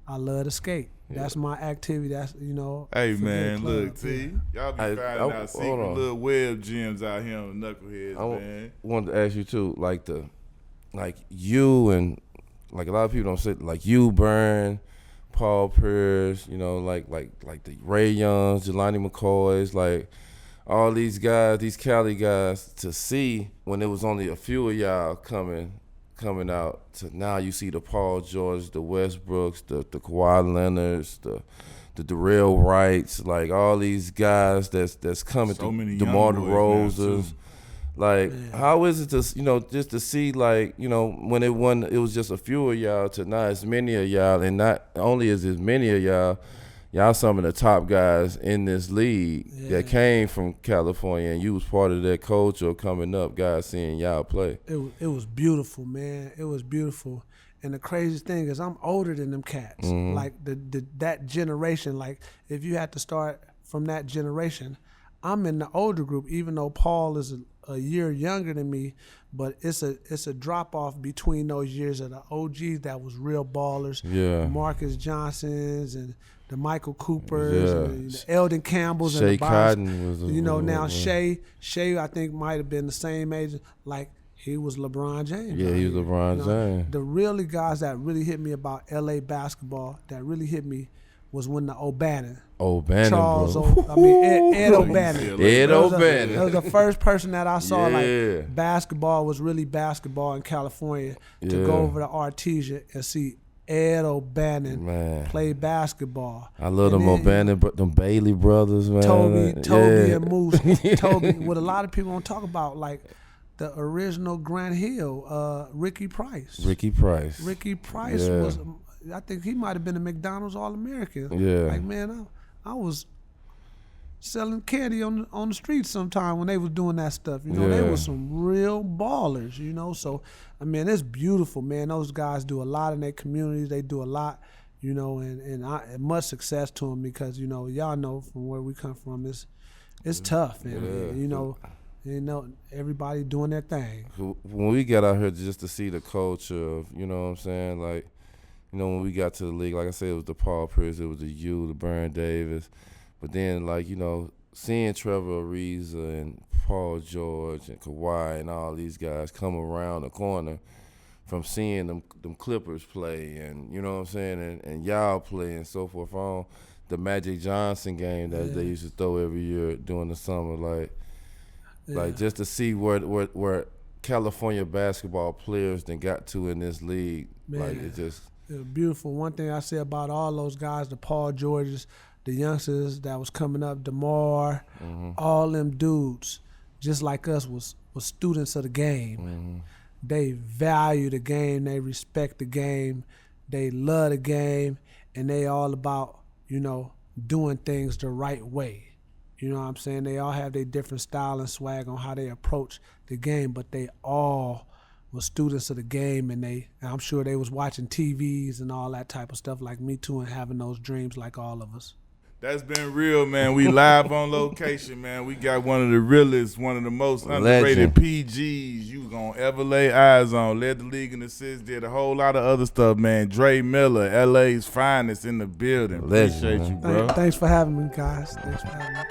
I love to skate. That's my activity. That's, you know. Hey, man, look, see? Y'all be finding out secret little web gems out here on Knuckleheads, man. I wanted to ask you, too, like you and, like, a lot of people don't say, like, you, Burn, Paul Pierce, you know, like the Ray Youngs, Jelani McCoys, like, all these guys, these Cali guys, to see when it was only a few of y'all coming out, to now you see the Paul George, the Westbrooks, the Kawhi Leonards, the Darrell Wrights, like all these guys that's coming through, DeMar DeRozans, Like, how is it to, just to see, like, when it was just a few of y'all to now it's many of y'all, and not only is it many of y'all some of the top guys in this league that came from California, and you was part of that culture coming up, guys seeing y'all play. It was beautiful, man. It was beautiful. And the craziest thing is I'm older than them cats. Like that generation, like if you had to start from that generation, I'm in the older group, even though Paul is a year younger than me, but it's a drop off between those years of the OGs that was real ballers. Yeah. Marcus Johnsons and the Michael Coopers and the Eldon Campbells Shea and the Cotton was now Shea I think might have been the same age. Like he was LeBron James. Yeah, he was LeBron James. The really guys that really hit me about LA basketball, that really hit me was when the O'Bannon. Charles, Ed O'Bannon. Ed O'Bannon. That was the first person that I saw like basketball was really basketball in California to go over to Artesia and see Ed O'Bannon play basketball. I love them O'Bannon, but them Bailey brothers, man. Toby and Moose. Toby, what a lot of people don't talk about, like the original Grant Hill, Ricky Price. Ricky Price was, I think he might have been a McDonald's All-American. Yeah. Like, man, I was selling candy on the streets sometime when they was doing that stuff. They were some real ballers, So, I mean, it's beautiful, man. Those guys do a lot in their communities. They do a lot, and much success to them because, y'all know from where we come from, it's tough, man. Everybody doing their thing. When we got out here just to see the culture of, you know what I'm saying, like, when we got to the league, like I said, it was the Paul Pierce, it was the Baron Davis. But then, like, seeing Trevor Ariza and Paul George and Kawhi and all these guys come around the corner from seeing them Clippers play and, you know what I'm saying, and y'all play and so forth on the Magic Johnson game that they used to throw every year during the summer, like just to see where California basketball players then got to in this league, like it just... It was beautiful. One thing I say about all those guys, the Paul Georges, the youngsters that was coming up, DeMar, all them dudes, just like us, was students of the game. They value the game, they respect the game, they love the game, and they all about, doing things the right way. You know what I'm saying? They all have their different style and swag on how they approach the game, but they all was students of the game, and I'm sure they was watching TVs and all that type of stuff like me too, and having those dreams like all of us. That's been real, man. We live on location, man. We got one of the realest, one of the most underrated PGs you gonna ever lay eyes on. Led the league in assists, did a whole lot of other stuff, man. Dre Miller, LA's finest in the building. Appreciate you, bro. Thanks for having me, guys. Thanks for having me.